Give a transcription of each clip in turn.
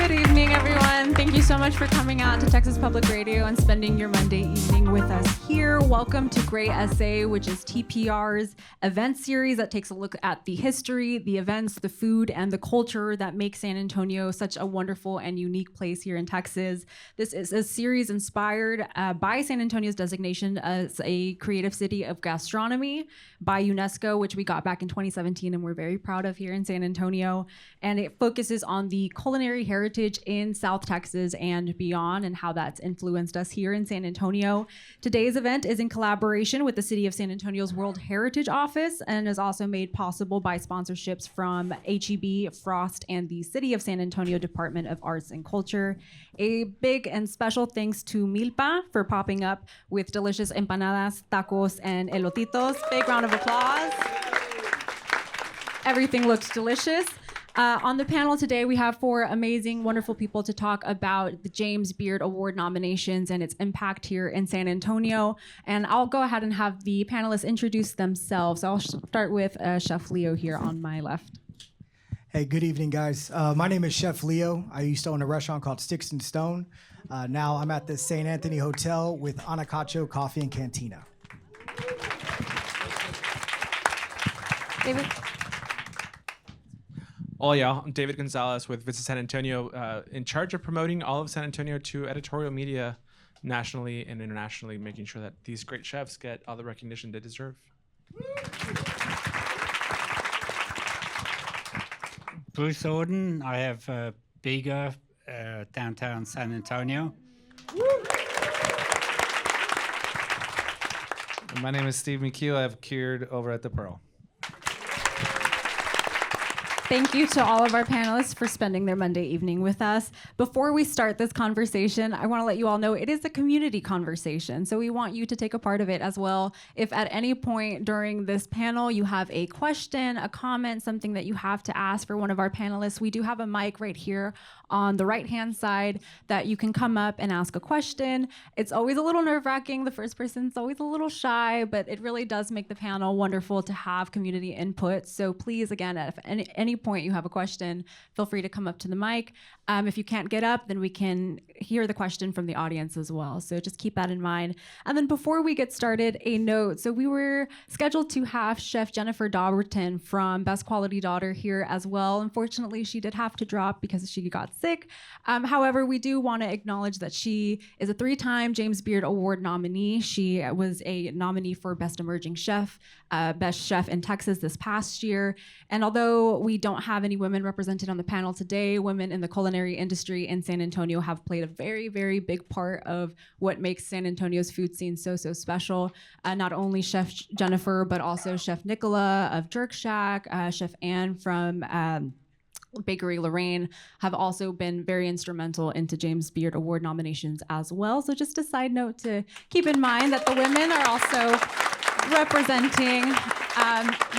Good evening, everyone. Thank you so much for coming out to Texas Public Radio and spending your Monday evening with us here. Welcome to Great SA, which is TPR's event series that takes a look at the history, the events, the food, and the culture that make San Antonio such a wonderful and unique place here in Texas. This is a series inspired by San Antonio's designation as a creative city of gastronomy by UNESCO, which we got back in 2017 and we're very proud of here in San Antonio. And it focuses on the culinary heritage in South Texas and beyond and how that's influenced us here in San Antonio. Today's event is in collaboration with the City of San Antonio's World Heritage Office and is also made possible by sponsorships from HEB, Frost, and the City of San Antonio Department of Arts and Culture. A big and special thanks to Milpa for popping up with delicious empanadas, tacos, and elotitos. Big round of applause. Everything looks delicious. On the panel today, we have four amazing, wonderful people to talk about the James Beard Award nominations and its impact here in San Antonio. And I'll go ahead and have the panelists introduce themselves. I'll start with Chef Leo here on my left. Hey, good evening, guys. My name is Chef Leo. I used to own a restaurant called Sticks and Stone. Now I'm at the St. Anthony Hotel with Anacacho Coffee and Cantina. David? Hola, I'm David Gonzalez with Visit San Antonio, in charge of promoting all of San Antonio to editorial media nationally and internationally, making sure that these great chefs get all the recognition they deserve. Bruce Auden. I have Biga, downtown San Antonio. My name is Steve McHugh. I have cured over at the Pearl. Thank you to all of our panelists for spending their Monday evening with us. Before we start this conversation, I want to let you all know it is a community conversation, so we want you to take a part of it as well. If at any point during this panel you have a question, a comment, something that you have to ask for one of our panelists, we do have a mic right here on the right-hand side that you can come up and ask a question. It's always a little nerve-wracking. The first person's always a little shy, but it really does make the panel wonderful to have community input. So please, again, if any point you have a question, feel free to come up to the mic. If you can't get up, then we can hear the question from the audience as well. So just keep that in mind. And then before we get started, a note. So we were scheduled to have Chef Jennifer Dauberton from Best Quality Daughter here as well. Unfortunately, she did have to drop because she got sick. However, we do want to acknowledge that she is a 3-time James Beard Award nominee. She was a nominee for Best Emerging Chef, Best Chef in Texas this past year. And although we don't have any women represented on the panel today, women in the culinary industry in San Antonio have played a very, very big part of what makes San Antonio's food scene so special. Not only Chef Jennifer, but also Chef Nicola of Jerk Shack, Chef Anne from Bakery Lorraine have also been very instrumental into James Beard Award nominations as well. So just a side note to keep in mind that the women are also representing.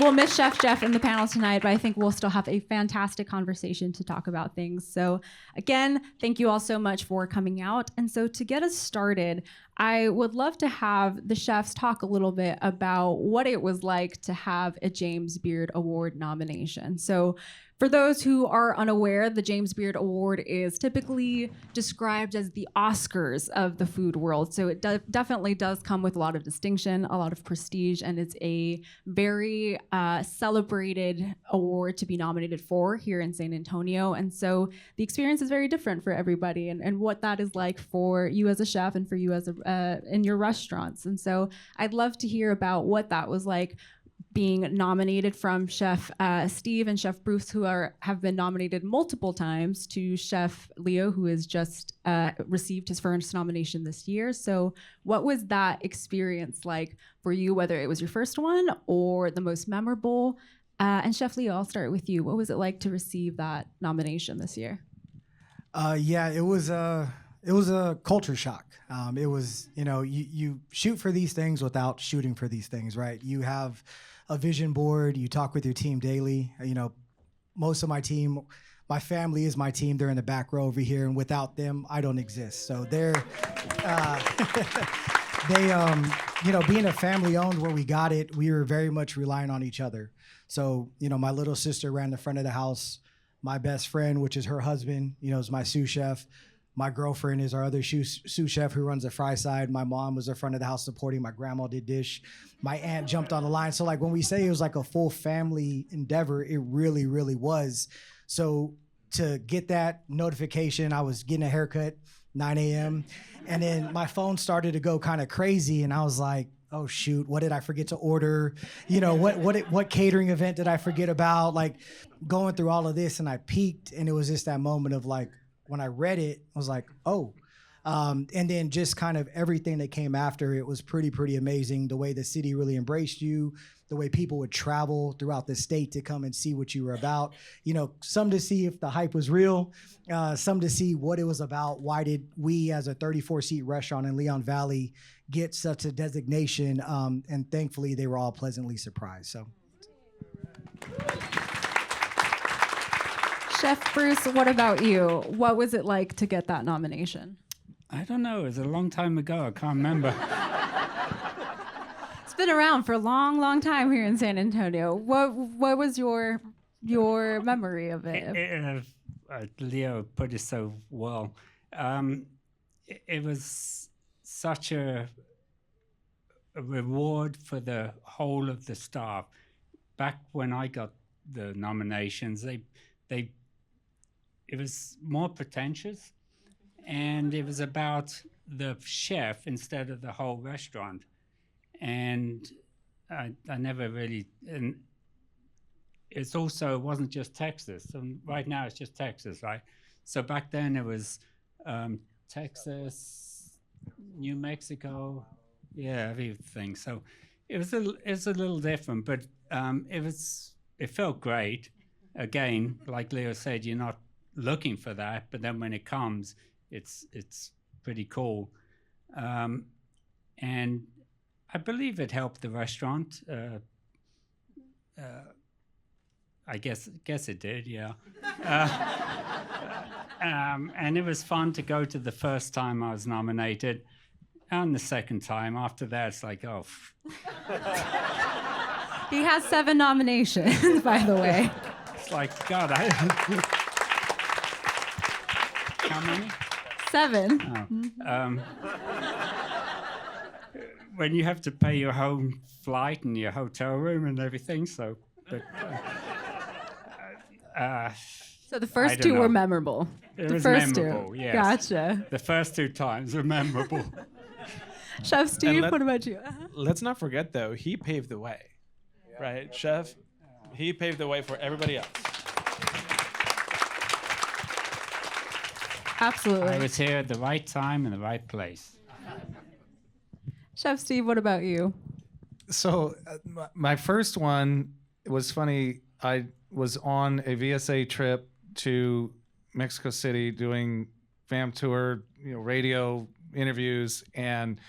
We'll miss Chef Jeff in the panel tonight, but I think we'll still have a fantastic conversation to talk about things. So again, thank you all so much for coming out. And so to get us started, I would love to have the chefs talk a little bit about what it was like to have a James Beard Award nomination. So for those who are unaware, the James Beard Award is typically described as the Oscars of the food world. So it definitely does come with a lot of distinction, a lot of prestige, and it's a very celebrated award to be nominated for here in San Antonio. And so the experience is very different for everybody and what that is like for you as a chef and for you as in your restaurants. And so I'd love to hear about what that was like being nominated from Chef Steve and Chef Bruce, who have been nominated multiple times, to Chef Leo, who has just received his first nomination this year. So what was that experience like for you, whether it was your first one or the most memorable? And Chef Leo, I'll start with you. What was it like to receive that nomination this year? Yeah, it was a culture shock. It was, you shoot for these things without shooting for these things, right? You have a vision board, you talk with your team daily. Most of my team, my family is my team. They're in the back row over here, and without them, I don't exist. So they're, being a family owned where we got it, we were very much relying on each other. So, my little sister ran the front of the house. My best friend, which is her husband, is my sous chef. My girlfriend is our other sous chef who runs the fry side. My mom was the front of the house supporting. My grandma did dish. My aunt jumped on the line. So like when we say it was like a full family endeavor, it really, really was. So to get that notification, I was getting a haircut, 9 a.m. And then my phone started to go kind of crazy. And I was like, oh shoot, what did I forget to order? What catering event did I forget about? Like going through all of this, and I peaked, and it was just that moment of like, when I read it, I was like, oh. And then just kind of everything that came after it was pretty amazing. The way the city really embraced you, the way people would travel throughout the state to come and see what you were about. Some to see if the hype was real, some to see what it was about. Why did we, as a 34-seat restaurant in Leon Valley, get such a designation? And thankfully, they were all pleasantly surprised. So. Chef Bruce, what about you? What was it like to get that nomination? I don't know. It was a long time ago. I can't remember. It's been around for a long time here in San Antonio. What was your memory of it? Leo put it so well. It was such a reward for the whole of the staff. Back when I got the nominations, it was more pretentious, and it was about the chef instead of the whole restaurant. And I never really, and it wasn't just Texas. And right now it's just Texas, right? So back then it was Texas, New Mexico, everything. So it was a little different, but it felt great. Again, like Leo said, you're not looking for that, but then when it comes, it's pretty cool. And I believe it helped the restaurant. I guess it did, yeah. And it was fun to go to the first time I was nominated, and the second time. After that, it's like, oh. He has 7 nominations, by the way. It's like, God, how many? 7. Oh. When you have to pay your home flight and your hotel room and everything, so. But, so the first 2 were memorable. It the was first memorable, 2. yes. Gotcha. The first 2 times were memorable. Chef Steve, what about you? Let's not forget, though, he paved the way, right? Chef, he paved the way for everybody else. Absolutely. I was here at the right time in the right place. Chef Steve, what about you? So my first one was funny. I was on a VSA trip to Mexico City doing fam tour, radio interviews, and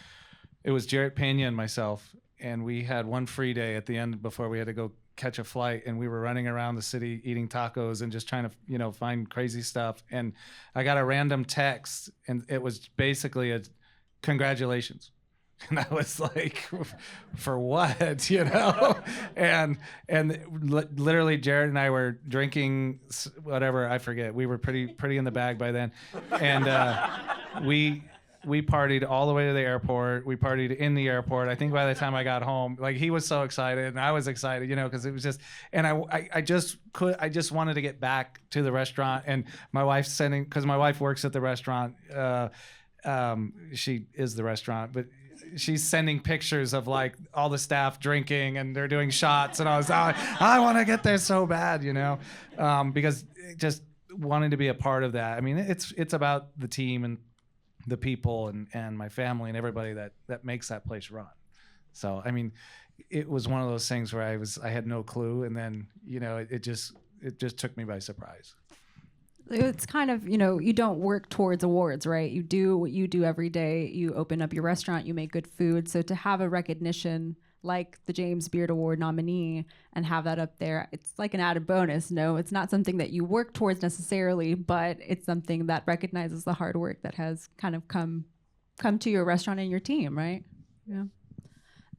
it was Jarrett Pena and myself, and we had one free day at the end before we had to go catch a flight, and we were running around the city eating tacos and just trying to find crazy stuff. And I got a random text, and it was basically a congratulations. And I was like, for what, and literally Jared and I were drinking whatever, I forget. We were pretty in the bag by then. And we partied all the way to the airport. We partied in the airport. I think by the time I got home, like, he was so excited and I was excited, because it was just, and I just wanted to get back to the restaurant. And my wife's because my wife works at the restaurant. She is the restaurant, but she's sending pictures of like all the staff drinking and they're doing shots, and I want to get there so bad, because just wanting to be a part of that. I mean, it's about the team and the people and my family and everybody that makes that place run. So I mean, it was one of those things where I had no clue, and then it just took me by surprise. It's kind of, you don't work towards awards, right? You do what you do every day. You open up your restaurant, you make good food. So to have a recognition like the James Beard Award nominee and have that up there, it's like an added bonus. No, it's not something that you work towards necessarily, but it's something that recognizes the hard work that has kind of come to your restaurant and your team, right? Yeah.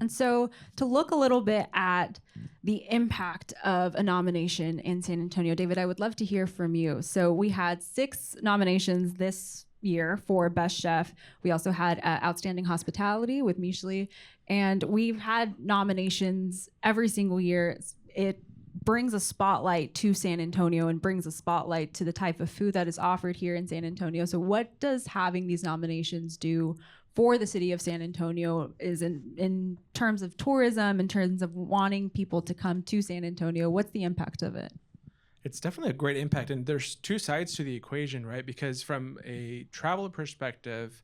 And so to look a little bit at the impact of a nomination in San Antonio, David, I would love to hear from you. So we had 6 nominations this year for Best Chef. We also had Outstanding Hospitality with Michelin, and we've had nominations every single year. It brings a spotlight to San Antonio and brings a spotlight to the type of food that is offered here in San Antonio. So what does having these nominations do for the city of San Antonio is in terms of tourism, in terms of wanting people to come to San Antonio? What's the impact of it? It's definitely a great impact. And there's 2 sides to the equation, right? Because from a travel perspective,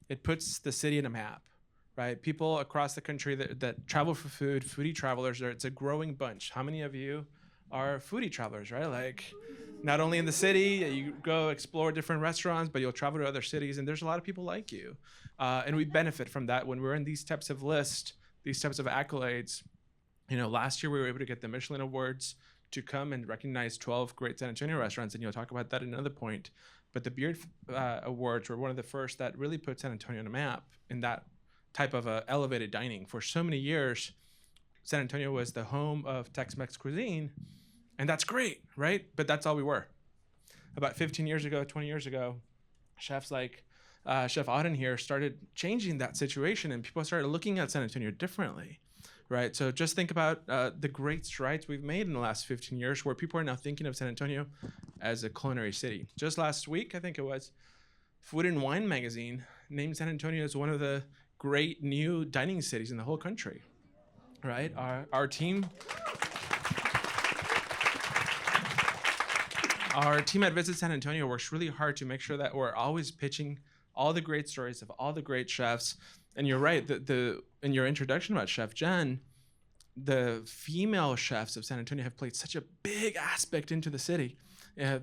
it puts the city in a map, right? People across the country that travel for food, foodie travelers, it's a growing bunch. How many of you are foodie travelers, right? Like, not only in the city, you go explore different restaurants, but you'll travel to other cities, and there's a lot of people like you. And we benefit from that when we're in these types of lists, these types of accolades. You know, last year we were able to get the Michelin Awards to come and recognize 12 great San Antonio restaurants, and you'll talk about that at another point. But the Beard Awards were one of the first that really put San Antonio on a map in that type of elevated dining. For so many years, San Antonio was the home of Tex-Mex cuisine, and that's great, right? But that's all we were. About 15 years ago, 20 years ago, chefs like Chef Auden here started changing that situation, and people started looking at San Antonio differently, right? So just think about the great strides we've made in the last 15 years where people are now thinking of San Antonio as a culinary city. Just last week, I think it was, Food and Wine magazine named San Antonio as one of the great new dining cities in the whole country, right? Our team at Visit San Antonio works really hard to make sure that we're always pitching all the great stories of all the great chefs. And you're right, in your introduction about Chef Jen, the female chefs of San Antonio have played such a big aspect into the city.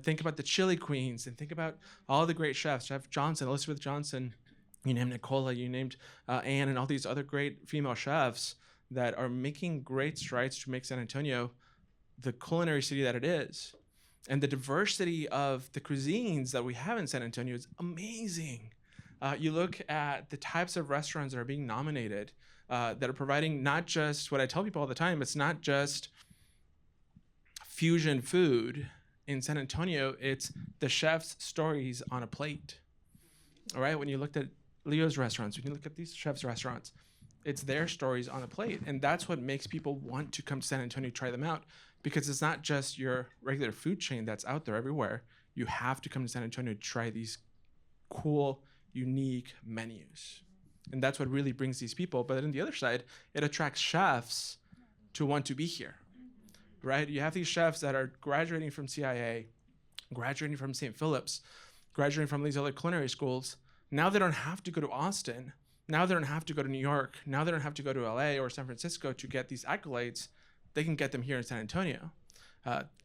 Think about the chili queens, and think about all the great chefs, Chef Johnson, Elizabeth Johnson, you named Nicola, you named Anne, and all these other great female chefs that are making great strides to make San Antonio the culinary city that it is. And the diversity of the cuisines that we have in San Antonio is amazing. You look at the types of restaurants that are being nominated that are providing not just what I tell people all the time, it's not just fusion food in San Antonio, it's the chef's stories on a plate. All right, when you looked at Leo's restaurants, when you look at these chefs' restaurants, it's their stories on a plate. And that's what makes people want to come to San Antonio to try them out, because it's not just your regular food chain that's out there everywhere. You have to come to San Antonio to try these cool, unique menus. And that's what really brings these people. But on the other side, it attracts chefs to want to be here, right? You have these chefs that are graduating from CIA, graduating from St. Philip's, graduating from these other culinary schools. Now they don't have to go to Austin. Now they don't have to go to New York. Now they don't have to go to LA or San Francisco to get these accolades. They can get them here in San Antonio.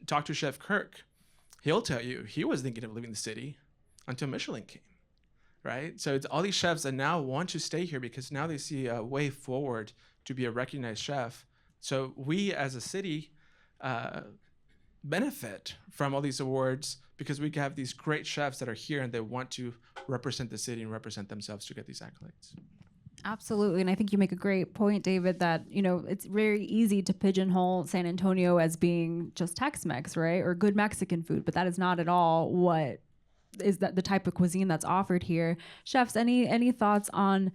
Talk to Chef Kirk. He'll tell you he was thinking of leaving the city until Michelin came, right? So it's all these chefs that now want to stay here because now they see a way forward to be a recognized chef. So we as a city benefit from all these awards because we have these great chefs that are here and they want to represent the city and represent themselves to get these accolades. Absolutely. And I think you make a great point, David, that, you know, it's very easy to pigeonhole San Antonio as being just Tex-Mex, right? Or good Mexican food, but that is not at all what is that the type of cuisine that's offered here. Chefs, any thoughts on,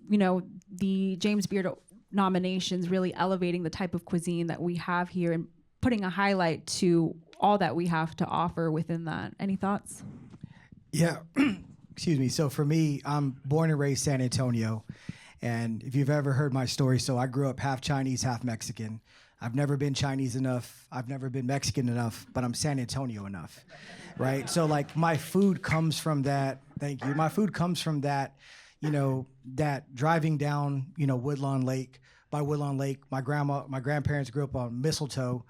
you know, the James Beard nominations really elevating the type of cuisine that we have here and putting a highlight to all that we have to offer within that? Any thoughts? Yeah. Excuse me. So for me, I'm born and raised San Antonio. And if you've ever heard my story, so I grew up half Chinese, half Mexican. I've never been Chinese enough. I've never been Mexican enough, but I'm San Antonio enough, right? So like my food comes from that. Thank you. My food comes from that, you know, that driving down, you know, Woodlawn Lake. By Woodlawn Lake, my grandparents grew up on Mistletoe,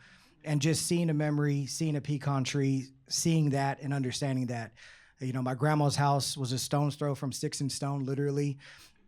and just seeing a memory, seeing a pecan tree, seeing that and understanding that. You know, my grandma's house was a stone's throw from Sticks and Stone, literally.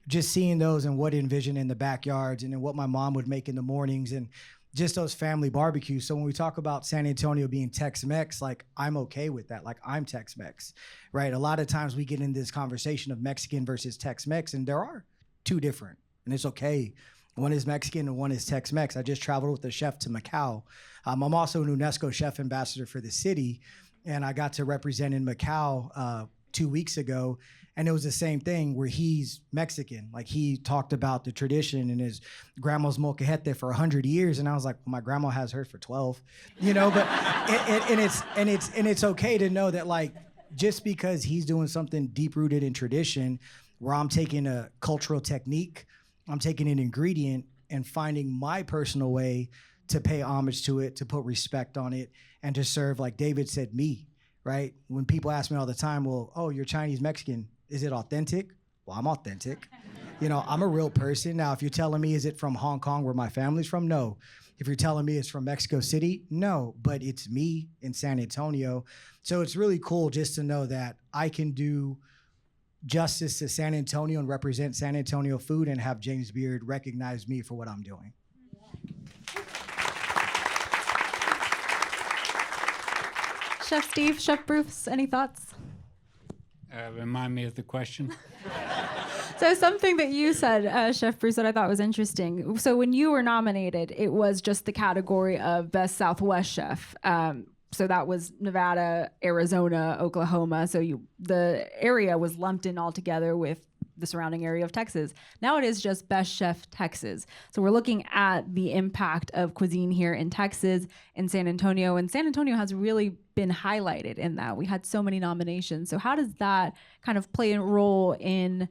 Just seeing those and what envisioned in the backyards and then what my mom would make in the mornings and just those family barbecues. So when we talk about San Antonio being Tex-Mex, like I'm okay with that. Like I'm Tex-Mex, right? A lot of times we get in this conversation of Mexican versus Tex-Mex, and there are two different, and it's okay. One is Mexican and one is Tex-Mex. I just traveled with the chef to Macau. I'm also an UNESCO chef ambassador for the city, and I got to represent in Macau 2 weeks ago, and it was the same thing where he's Mexican. Like, he talked about the tradition and his grandma's molcajete for 100 years, and I was like, well, my grandma has hers for 12, you know. But it's okay to know that, like, just because he's doing something deep rooted in tradition, where I'm taking a cultural technique, I'm taking an ingredient and finding my personal way to pay homage to it, to put respect on it, and to serve, like David said, me. Right? When people ask me all the time, well, oh, you're Chinese Mexican, is it authentic? Well, I'm authentic. You know, I'm a real person. Now, if you're telling me, is it from Hong Kong where my family's from? No. If you're telling me it's from Mexico City, no. But it's me in San Antonio. So it's really cool just to know that I can do justice to San Antonio and represent San Antonio food and have James Beard recognize me for what I'm doing. Chef Steve, Chef Bruce, any thoughts? Remind me of the question. So something that you said, Chef Bruce, that I thought was interesting. So when you were nominated, it was just the category of Best Southwest Chef. So that was Nevada, Arizona, Oklahoma. So the area was lumped in all together with the surrounding area of Texas. Now it is just Best Chef Texas. So we're looking at the impact of cuisine here in Texas, in San Antonio, and San Antonio has really been highlighted in that. We had so many nominations. So how does that kind of play a role in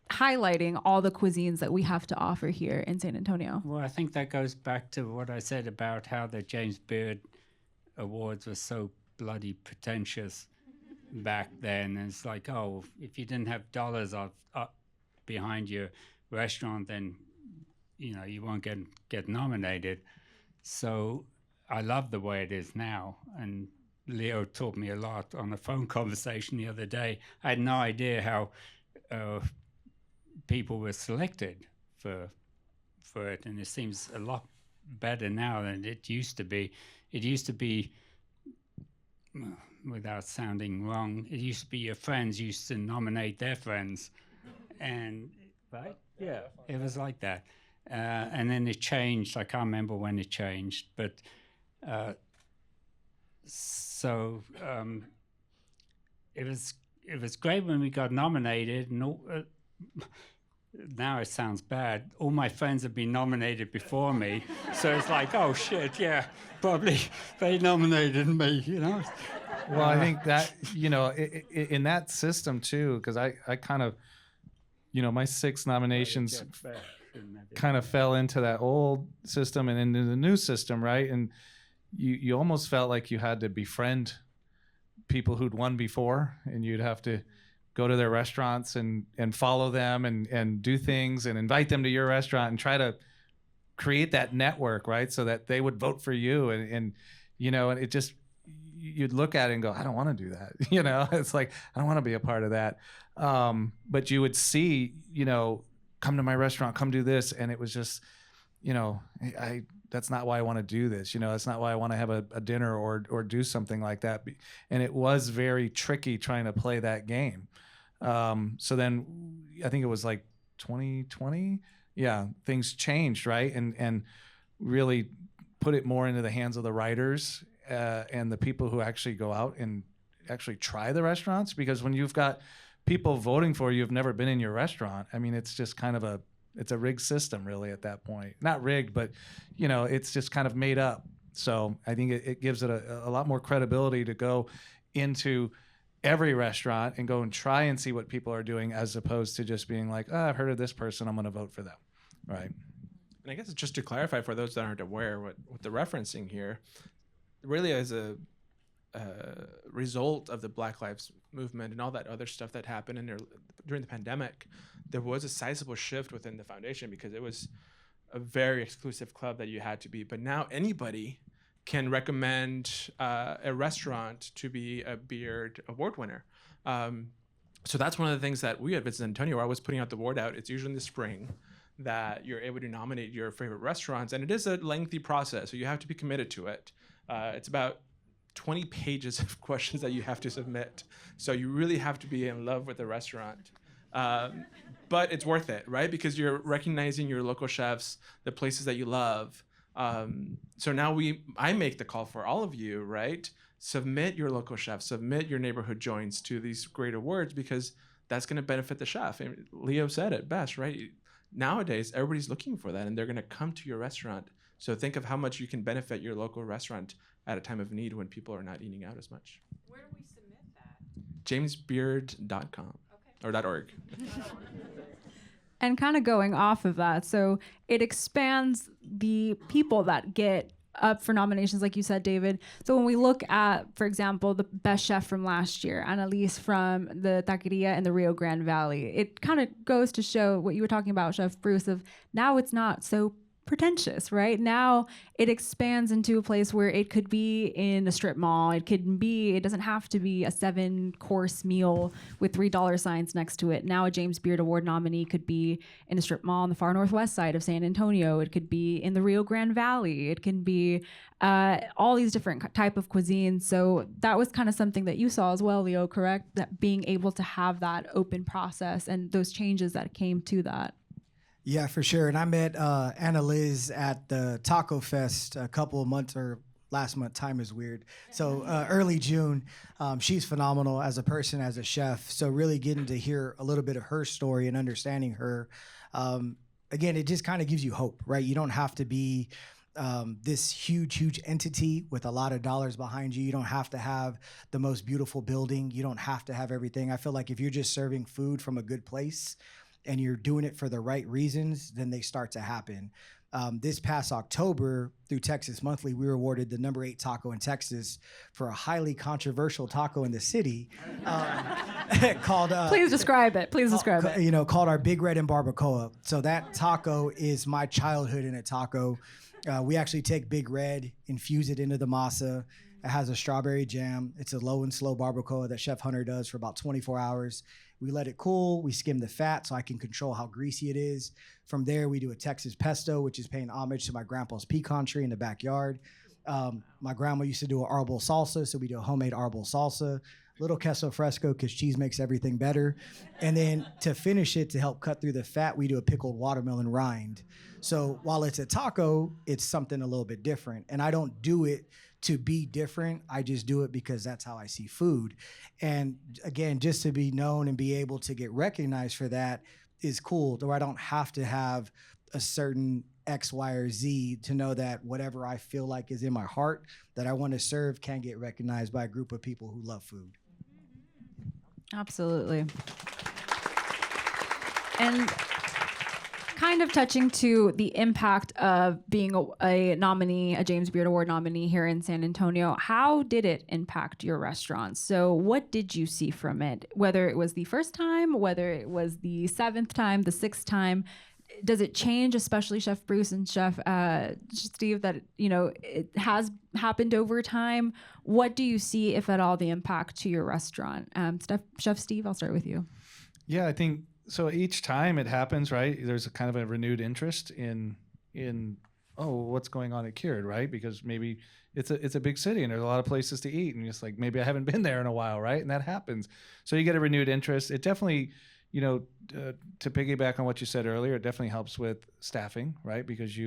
highlighting all the cuisines that we have to offer here in San Antonio? Well, I think that goes back to what I said about how the James Beard Awards were so bloody pretentious back then. And it's like, oh, if you didn't have dollars up behind your restaurant, then you won't get nominated. So I love the way it is now. And Leo taught me a lot on a phone conversation the other day. I had no idea how people were selected for it, and it seems a lot better now than it used to be. It used to be, without sounding wrong, it used to be your friends used to nominate their friends, and right, yeah, it was like that. And then it changed. I can't remember when it changed, but it was great when we got nominated. And now it sounds bad. All my friends have been nominated before me, so it's like, oh shit, yeah, probably they nominated me, Well, I think that, in that system too, because I kind of, my 6 nominations kind of fell into that old system and into the new system, right? And you almost felt like you had to befriend people who'd won before, and you'd have to go to their restaurants and follow them and do things and invite them to your restaurant and try to create that network, right? So that they would vote for you. And it just, you'd look at it and go, I don't want to do that. It's like, I don't want to be a part of that. But you would see, come to my restaurant, come do this. And it was just, that's not why I want to do this. That's not why I want to have a dinner or do something like that. And it was very tricky trying to play that game. So then I think it was like 2020. Yeah, things changed, right? And really put it more into the hands of the writers and the people who actually go out and actually try the restaurants. Because when you've got people voting for you who've never been in your restaurant, I mean, it's just kind of it's a rigged system really at that point. Not rigged, but it's just kind of made up. So I think it gives it a lot more credibility to go into every restaurant and go and try and see what people are doing, as opposed to just being like, I've heard of this person, I'm going to vote for them, right? And I guess just to clarify for those that aren't aware what the referencing here, really as a result of the Black Lives Movement and all that other stuff that happened during the pandemic, there was a sizable shift within the foundation, because it was a very exclusive club that you had to be. But now anybody can recommend a restaurant to be a Beard Award winner. So that's one of the things that we at San Antonio are always putting out the word out. It's usually in the spring that you're able to nominate your favorite restaurants. And it is a lengthy process, so you have to be committed to it. It's about 20 pages of questions that you have to submit. So you really have to be in love with the restaurant. but it's worth it, right? Because you're recognizing your local chefs, the places that you love. So now I make the call for all of you, right? Submit your local chefs, submit your neighborhood joints to these great awards, because that's going to benefit the chef. And Leo said it best, right? Nowadays, everybody's looking for that, and they're going to come to your restaurant. So think of how much you can benefit your local restaurant at a time of need when people are not eating out as much. Where do we submit that? jamesbeard.com or .org. And kind of going off of that, so it expands the people that get up for nominations, like you said, David. So when we look at, for example, the best chef from last year, Annalise from the taqueria in the Rio Grande Valley, it kind of goes to show what you were talking about, Chef Bruce, of now it's not so pretentious, right? Now it expands into a place where it could be in a strip mall. It doesn't have to be a 7-course meal with $3 signs next to it. Now a James Beard Award nominee could be in a strip mall on the far northwest side of San Antonio. It could be in the Rio Grande Valley. It can be all these different type of cuisines. So that was kind of something that you saw as well, Leo, correct? That being able to have that open process and those changes that came to that. Yeah, for sure. And I met Anna Liz at the Taco Fest a couple of months, or last month, time is weird. So early June. She's phenomenal as a person, as a chef. So really getting to hear a little bit of her story and understanding her. Again, it just kind of gives you hope, right? You don't have to be this huge entity with a lot of dollars behind you. You don't have to have the most beautiful building. You don't have to have everything. I feel like if you're just serving food from a good place, and you're doing it for the right reasons, then they start to happen. This past October, through Texas Monthly, we were awarded the number 8 taco in Texas for a highly controversial taco in the city called... Please describe it. Called our Big Red and Barbacoa. So that taco is my childhood in a taco. We actually take Big Red, infuse it into the masa. It has a strawberry jam. It's a low and slow barbacoa that Chef Hunter does for about 24 hours. We let it cool. We skim the fat so I can control how greasy it is. From there, we do a Texas pesto, which is paying homage to my grandpa's pecan tree in the backyard. My grandma used to do an arbol salsa, so we do a homemade arbol salsa. Little queso fresco, because cheese makes everything better. And then to finish it, to help cut through the fat, we do a pickled watermelon rind. So while it's a taco, it's something a little bit different. And I don't do it to be different. I just do it because that's how I see food. And again, just to be known and be able to get recognized for that is cool, though I don't have to have a certain X, Y, or Z to know that whatever I feel like is in my heart that I want to serve can get recognized by a group of people who love food. Absolutely. And kind of touching to the impact of being a nominee, a James Beard Award nominee here in San Antonio, how did it impact your restaurant? So what did you see from it? Whether it was the first time, whether it was the 7th time, the 6th time, does it change, especially Chef Bruce and Chef Steve, that, it has happened over time? What do you see, if at all, the impact to your restaurant? Chef Steve, I'll start with you. Yeah, I think so. Each time it happens, right? There's a kind of a renewed interest in what's going on at Cured, right? Because maybe it's a big city and there's a lot of places to eat, and it's like maybe I haven't been there in a while, right? And that happens. So you get a renewed interest. It definitely, to piggyback on what you said earlier, it definitely helps with staffing, right? Because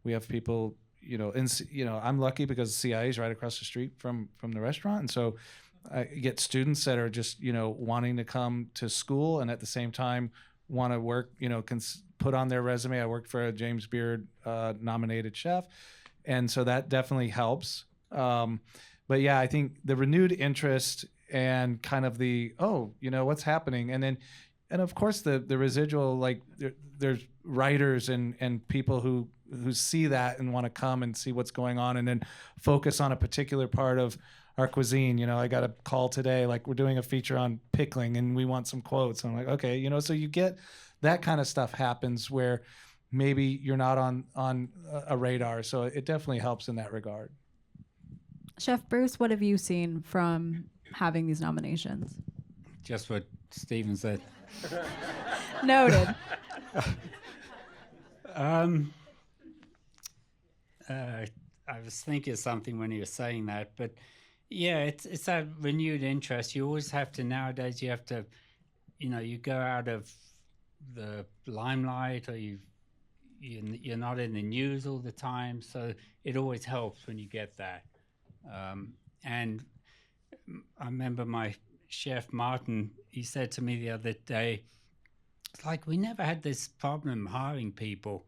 we have people, I'm lucky because CIA is right across the street from the restaurant, and so I get students that are just, wanting to come to school and at the same time want to work, put on their resume, I worked for a James Beard nominated chef. And so that definitely helps. But yeah, I think the renewed interest and kind of the, what's happening? And of course the residual, like there's writers and people who see that and want to come and see what's going on and then focus on a particular part of our cuisine. I got a call today, like we're doing a feature on pickling and we want some quotes. And I'm like, okay, so you get that kind of stuff happens where maybe you're not on a radar. So it definitely helps in that regard. Chef Bruce, what have you seen from having these nominations? Just what Stephen said. Noted. I was thinking of something when you were saying that, but yeah, it's that renewed interest. You always have to, nowadays, you have to, you go out of the limelight, or you're not in the news all the time. So it always helps when you get that. And I remember my chef Martin, he said to me the other day, it's like we never had this problem hiring people.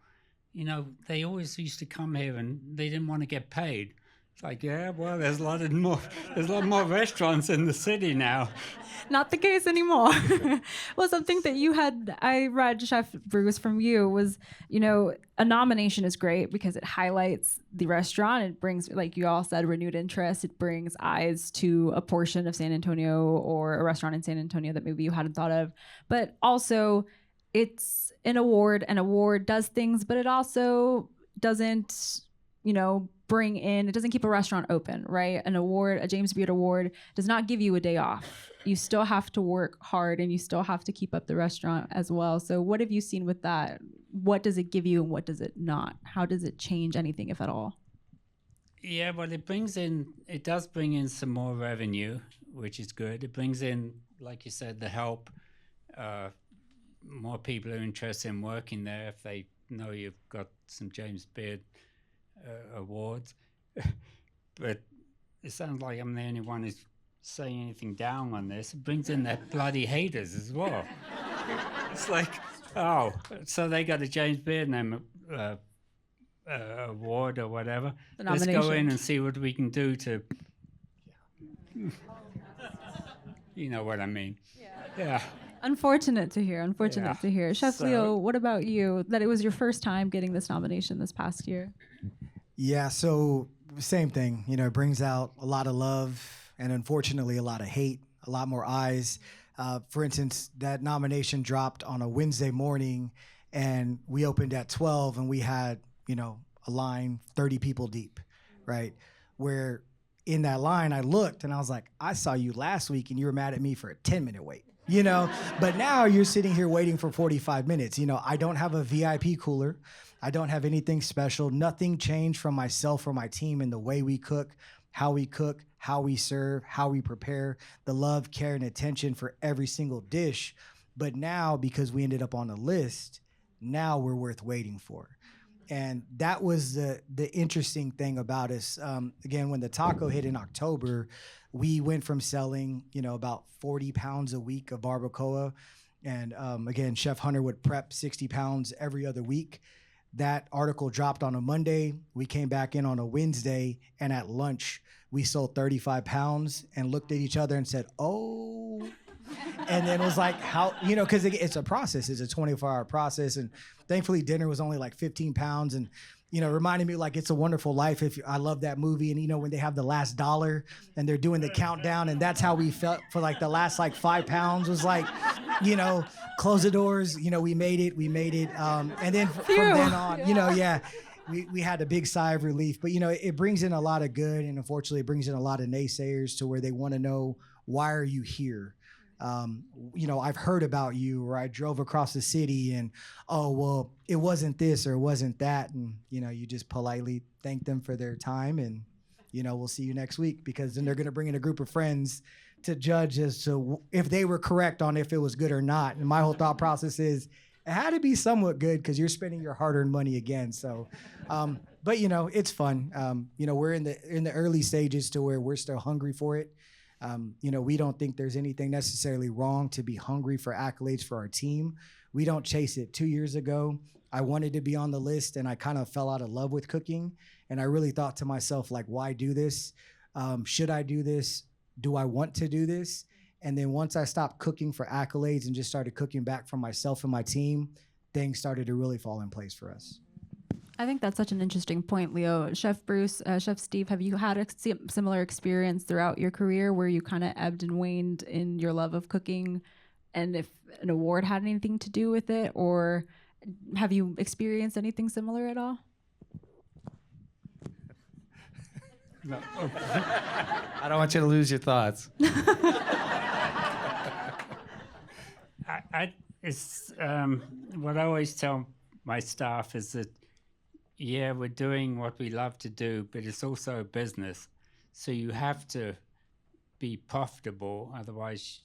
You know, they always used to come here and they didn't want to get paid. It's like, yeah, well, there's a lot more restaurants in the city now. Not the case anymore. Well, something that I read, Chef Bruce, from you was, a nomination is great because it highlights the restaurant. It brings, like you all said, renewed interest. It brings eyes to a portion of San Antonio or a restaurant in San Antonio that maybe you hadn't thought of. But also, it's an award. An award does things, but it also doesn't, it doesn't keep a restaurant open, right? An award, a James Beard Award, does not give you a day off. You still have to work hard and you still have to keep up the restaurant as well. So what have you seen with that? What does it give you and what does it not? How does it change anything, if at all? Yeah, well, it does bring in some more revenue, which is good. It brings in, like you said, the help. More people are interested in working there if they know you've got some James Beard awards. But it sounds like I'm the only one who's saying anything down on this. It brings in their bloody haters as well. It's like, oh, so they got a James Beard award or whatever. Let's go in and see what we can do to, you know what I mean. Yeah. Unfortunate to hear. Chef Leo, what about you? That it was your first time getting this nomination this past year. Yeah, so same thing. It brings out a lot of love and unfortunately a lot of hate, a lot more eyes. For instance, that nomination dropped on a Wednesday morning and we opened at 12 and we had, a line 30 people deep, right? Where in that line I looked and I was like, I saw you last week and you were mad at me for a 10-minute wait. But now you're sitting here waiting for 45 minutes. I don't have a VIP cooler. I don't have anything special. Nothing changed from myself or my team in the way we cook, how we serve, how we prepare, the love, care, and attention for every single dish. But now, because we ended up on the list, now we're worth waiting for. And that was the interesting thing about us. Again, when the taco hit in October, we went from selling, about 40 pounds a week of barbacoa. And again, Chef Hunter would prep 60 pounds every other week. That article dropped on a Monday. We came back in on a Wednesday. And at lunch, we sold 35 pounds and looked at each other and said, oh. And then it was like, how, because it's a process. It's a 24-hour process. And thankfully, dinner was only like 15 pounds. And, reminding me like It's a Wonderful Life. I love that movie. And, when they have the last dollar and they're doing the countdown. And that's how we felt for like the last like 5 pounds was like, close the doors. We made it. And then from then on, we had a big sigh of relief. But, it brings in a lot of good. And unfortunately, it brings in a lot of naysayers to where they want to know, why are you here? I've heard about you, or I drove across the city and, oh, well, it wasn't this or it wasn't that. And, you just politely thank them for their time and, we'll see you next week, because then they're going to bring in a group of friends to judge as to if they were correct on if it was good or not. And my whole thought process is it had to be somewhat good because you're spending your hard-earned money again. So, but, it's fun. We're in the early stages to where we're still hungry for it. We don't think there's anything necessarily wrong to be hungry for accolades for our team. We don't chase it. 2 years ago, I wanted to be on the list and I kind of fell out of love with cooking. And I really thought to myself, like, why do this? Should I do this? Do I want to do this? And then once I stopped cooking for accolades and just started cooking back for myself and my team, things started to really fall in place for us. I think that's such an interesting point, Leo. Chef Bruce, Chef Steve, have you had a similar experience throughout your career where you kind of ebbed and waned in your love of cooking, and if an award had anything to do with it, or have you experienced anything similar at all? No. I don't want you to lose your thoughts. What I always tell my staff is that, yeah, we're doing what we love to do, but it's also a business. So you have to be profitable. Otherwise,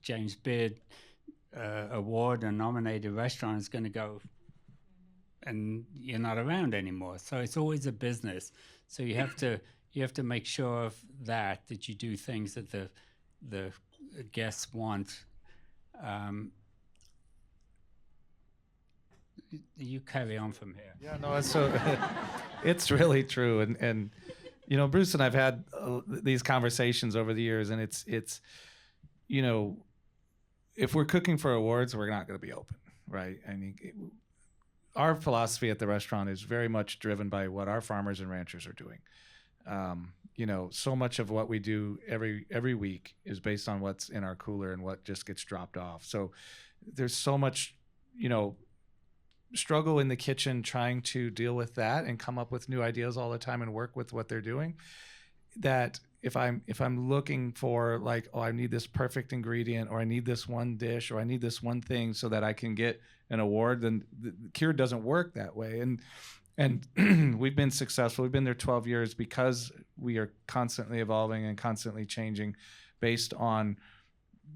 James Beard award or nominated restaurant is going to go and you're not around anymore. So it's always a business. So you have to make sure of that you do things that the guests want. You carry on from here. Yeah, no, it's so it's really true, and you know, Bruce and I've had these conversations over the years, and it's you know, if we're cooking for awards, we're not going to be open, right? I mean, our philosophy at the restaurant is very much driven by what our farmers and ranchers are doing. You know, so much of what we do every week is based on what's in our cooler and what just gets dropped off. So there's so much, you know, struggle in the kitchen trying to deal with that and come up with new ideas all the time and work with what they're doing, that if I'm looking for like, oh, I need this perfect ingredient, or I need this one dish, or I need this one thing so that I can get an award, then the Cure doesn't work that way. And we've been successful. We've been there 12 years because we are constantly evolving and constantly changing based on,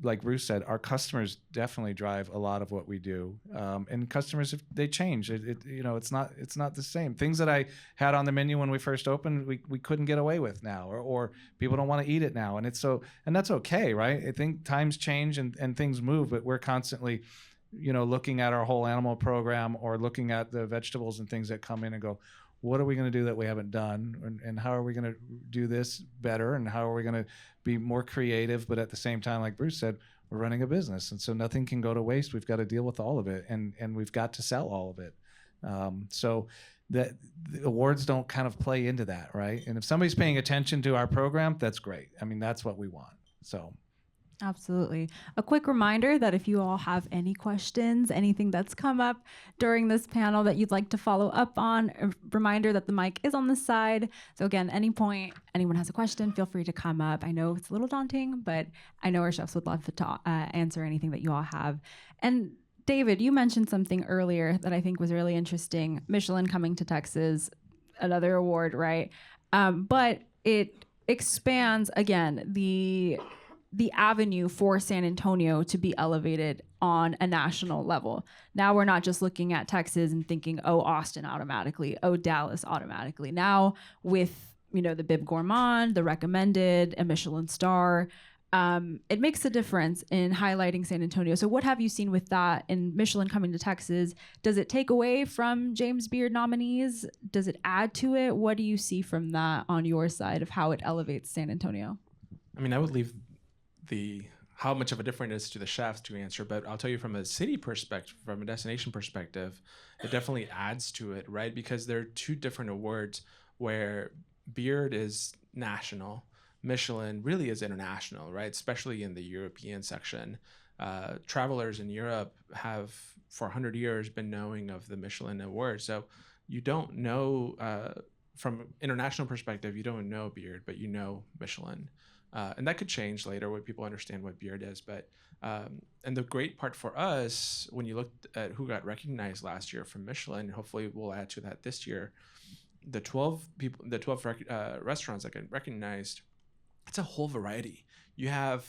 like Bruce said, our customers definitely drive a lot of what we do. And customers, they change. You know, it's not the same. Things that I had on the menu when we first opened, we couldn't get away with now, or people don't want to eat it now. And and that's okay, right? I think times change and things move, but we're constantly, you know, looking at our whole animal program or looking at the vegetables and things that come in and go, what are we going to do that we haven't done? And how are we going to do this better? And how are we going to be more creative? But at the same time, like Bruce said, we're running a business. And so nothing can go to waste. We've got to deal with all of it. And we've got to sell all of it. So that the awards don't kind of play into that, right? And if somebody's paying attention to our program, that's great. I mean, that's what we want. So. Absolutely. A quick reminder that if you all have any questions, anything that's come up during this panel that you'd like to follow up on, a reminder that the mic is on the side. So again, any point anyone has a question, feel free to come up. I know it's a little daunting, but I know our chefs would love to answer anything that you all have. And David, you mentioned something earlier that I think was really interesting. Michelin coming to Texas, another award, right? But it expands, again, the avenue for San Antonio to be elevated on a national level. Now we're not just looking at Texas and thinking, oh, Austin automatically, oh, Dallas automatically. Now with, you know, the Bib Gourmand, the recommended, a Michelin star, it makes a difference in highlighting San Antonio. So what have you seen with that and Michelin coming to Texas? Does it take away from James Beard nominees? Does it add to it? What do you see from that on your side of how it elevates San Antonio? I mean, I would leave how much of a difference it is to the chefs to answer, but I'll tell you from a city perspective, from a destination perspective, it definitely adds to it, right? Because there are two different awards where Beard is national, Michelin really is international, right? Especially in the European section. Travelers in Europe have for 100 years been knowing of the Michelin award. So you don't know, from international perspective, you don't know Beard, but you know Michelin. And that could change later when people understand what Beard is. But and the great part for us, when you looked at who got recognized last year from Michelin, hopefully we'll add to that this year, the 12 restaurants that get recognized, it's a whole variety. You have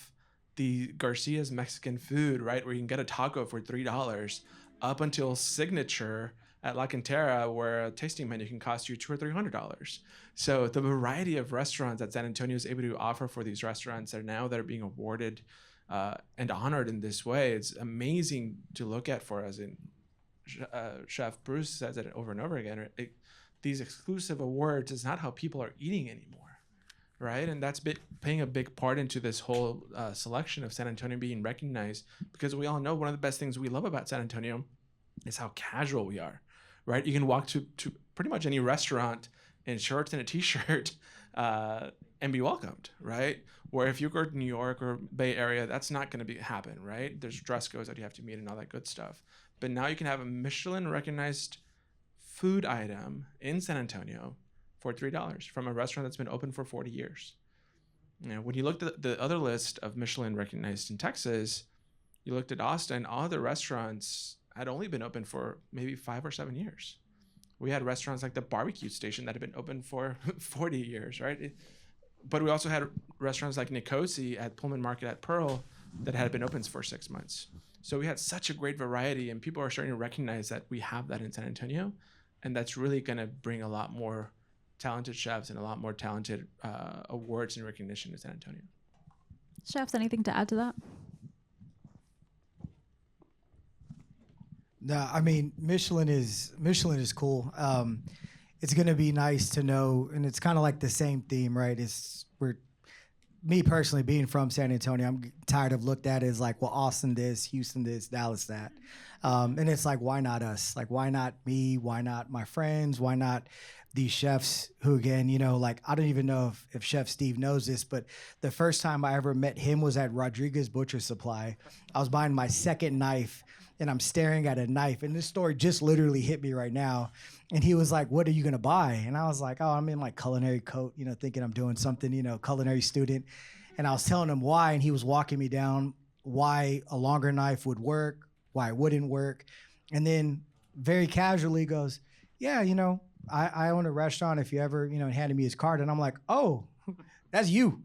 the Garcia's Mexican food, right, where you can get a taco for $3, up until Signature at La Cantera, where a tasting menu can cost you $200 or $300. So the variety of restaurants that San Antonio is able to offer for these restaurants that are being awarded and honored in this way, it's amazing to look at for us. And Chef Bruce says it over and over again. These exclusive awards is not how people are eating anymore, right? And that's playing a big part into this whole selection of San Antonio being recognized, because we all know one of the best things we love about San Antonio is how casual we are, right? You can walk to pretty much any restaurant in shorts and a t-shirt and be welcomed, right? Where if you go to New York or Bay Area, that's not going to happen, right? There's dress codes that you have to meet and all that good stuff. But now you can have a Michelin recognized food item in San Antonio for $3 from a restaurant that's been open for 40 years. You know, when you looked at the other list of Michelin recognized in Texas, you looked at Austin, all the restaurants had only been open for maybe 5 or 7 years. We had restaurants like the Barbecue Station that had been open for 40 years, right? But we also had restaurants like Nicosi at Pullman Market at Pearl that had been open for 6 months. So we had such a great variety, and people are starting to recognize that we have that in San Antonio, and that's really going to bring a lot more talented chefs and a lot more talented awards and recognition to San Antonio. Chefs, anything to add to that? No, I mean Michelin is cool. It's gonna be nice to know, and it's kind of like the same theme, right? Me personally being from San Antonio, I'm tired of looked at as like, well, Austin this, Houston this, Dallas that, and it's like, why not us? Like, why not me? Why not my friends? Why not these chefs who, again, like, I don't even know if Chef Steve knows this, but the first time I ever met him was at Rodriguez Butcher Supply. I was buying my second knife, and I'm staring at a knife, and this story just literally hit me right now. And he was like, what are you gonna buy? And I was like, oh, I'm in my culinary coat, thinking I'm doing something, culinary student. And I was telling him why, and he was walking me down why a longer knife would work, why it wouldn't work. And then very casually goes, yeah, I own a restaurant if you ever, and handed me his card. And I'm like, oh, that's you,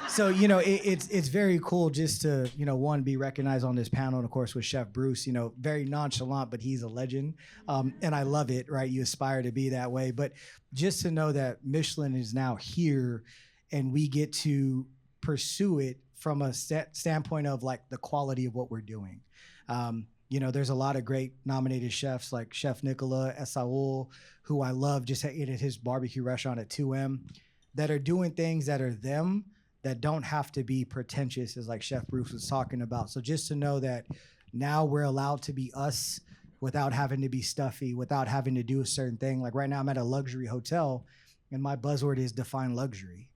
So, it's very cool just to, one, be recognized on this panel. And of course with Chef Bruce, very nonchalant, but he's a legend. And I love it, right? You aspire to be that way. But just to know that Michelin is now here and we get to pursue it from a standpoint of like the quality of what we're doing. There's a lot of great nominated chefs like Chef Nicola Esaul, who I love just at his barbecue restaurant at 2M, that are doing things that are them, that don't have to be pretentious, as like Chef Bruce was talking about. So just to know that now we're allowed to be us without having to be stuffy, without having to do a certain thing. Like right now I'm at a luxury hotel and my buzzword is define luxury.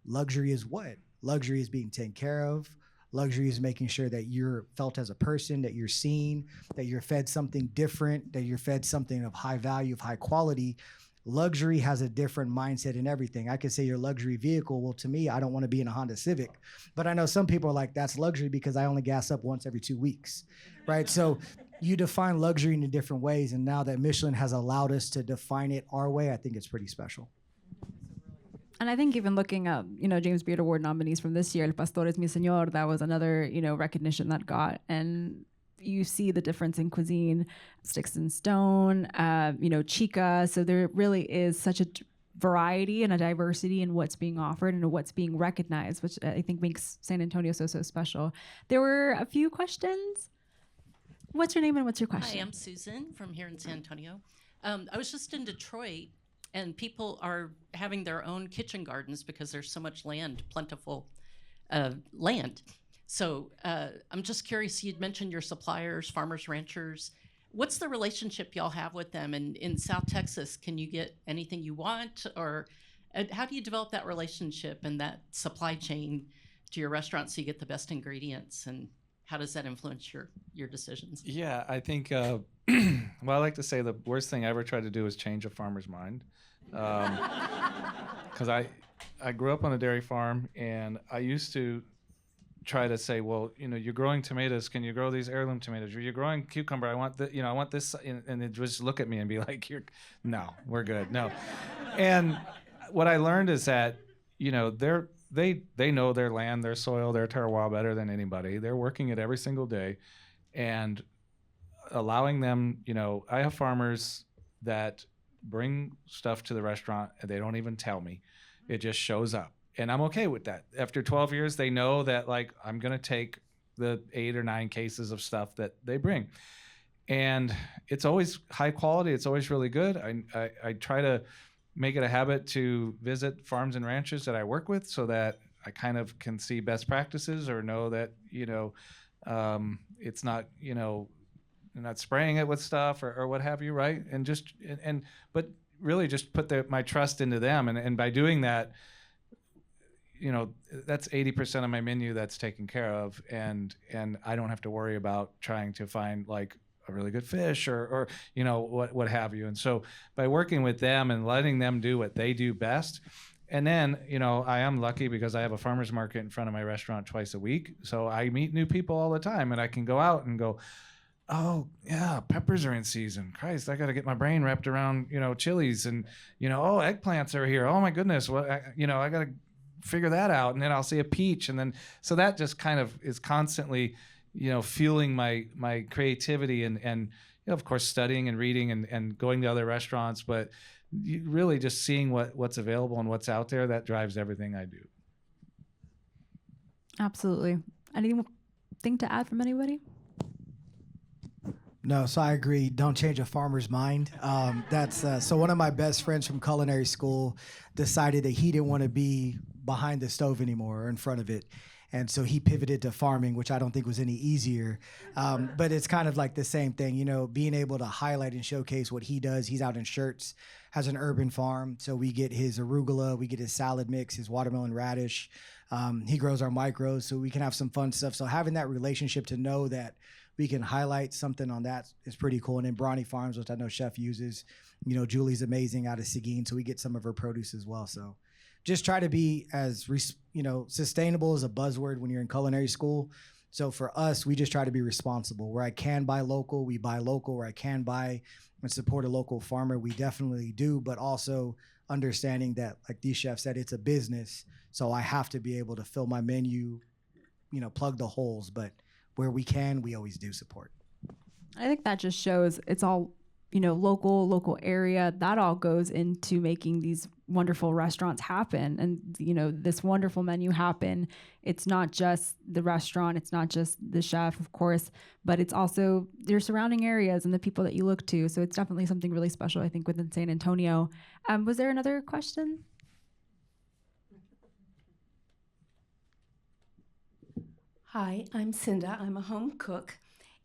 Luxury is what? Luxury is being taken care of. Luxury is making sure that you're felt as a person, that you're seen, that you're fed something different, that you're fed something of high value, of high quality. Luxury has a different mindset in everything. I could say your luxury vehicle. Well, to me, I don't want to be in a Honda Civic, but I know some people are like, that's luxury because I only gas up once every 2 weeks, right? So you define luxury in different ways. And now that Michelin has allowed us to define it our way, I think it's pretty special. And I think even looking at, James Beard Award nominees from this year, El Pastor es mi señor, that was another, recognition that got. And you see the difference in cuisine, Sticks and Stone, Chica. So there really is such a variety and a diversity in what's being offered and what's being recognized, which I think makes San Antonio so special. There were a few questions. What's your name and what's your question? Hi, I'm Susan from here in San Antonio. I was just in Detroit, and people are having their own kitchen gardens because there's so much land, plentiful land. So I'm just curious, you'd mentioned your suppliers, farmers, ranchers. What's the relationship y'all have with them? And in South Texas, can you get anything you want? Or how do you develop that relationship and that supply chain to your restaurant so you get the best ingredients? And how does that influence your decisions? Yeah, I think, well, I like to say the worst thing I ever tried to do is change a farmer's mind. Because I grew up on a dairy farm, and I used to try to say, well, you're growing tomatoes. Can you grow these heirloom tomatoes? Or you're growing cucumber. I want I want this. And they'd just look at me and be like, no, we're good. No. And what I learned is that, they know their land, their soil, their terroir better than anybody. They're working it every single day, and allowing them, I have farmers that bring stuff to the restaurant and they don't even tell me. It just shows up. And I'm okay with that. After 12 years, they know that I'm going to take the 8 or 9 cases of stuff that they bring. And it's always high quality. It's always really good. I try to make it a habit to visit farms and ranches that I work with so that I kind of can see best practices or know that, it's not, not spraying it with stuff or what have you, right? And but really just put my trust into them. And by doing that, that's 80% of my menu that's taken care of, and I don't have to worry about trying to find a really good fish or what have you. And so by working with them and letting them do what they do best, and then I am lucky because I have a farmer's market in front of my restaurant twice a week, so I meet new people all the time, and I can go out and go, oh yeah, peppers are in season. Christ, I got to get my brain wrapped around chilies, and oh, eggplants are here. Oh my goodness, what I got to figure that out. And then I'll see a peach. And then, so that just kind of is constantly, fueling my creativity and of course, studying and reading and going to other restaurants, but really just seeing what's available and what's out there, that drives everything I do. Absolutely. Anything to add from anybody? No, so I agree. Don't change a farmer's mind. So one of my best friends from culinary school decided that he didn't want to be behind the stove anymore or in front of it. And so he pivoted to farming, which I don't think was any easier. But it's kind of like the same thing, being able to highlight and showcase what he does. He's out in Shirts, has an urban farm. So we get his arugula, we get his salad mix, his watermelon radish. He grows our micros, so we can have some fun stuff. So having that relationship to know that we can highlight something on that is pretty cool. And then Brawny Farms, which I know Chef uses, Julie's amazing out of Seguin, so we get some of her produce as well. So just try to be as, sustainable is a buzzword when you're in culinary school. So for us, we just try to be responsible. Where I can buy local, we buy local. Where I can buy and support a local farmer, we definitely do. But also understanding that, like these chefs said, it's a business. So I have to be able to fill my menu, plug the holes. But where we can, we always do support. I think that just shows it's all, local area. That all goes into making these wonderful restaurants happen and, this wonderful menu happen. It's not just the restaurant. It's not just the chef, of course, but it's also your surrounding areas and the people that you look to. So it's definitely something really special, I think, within San Antonio. Was there another question? Hi, I'm Cinda. I'm a home cook,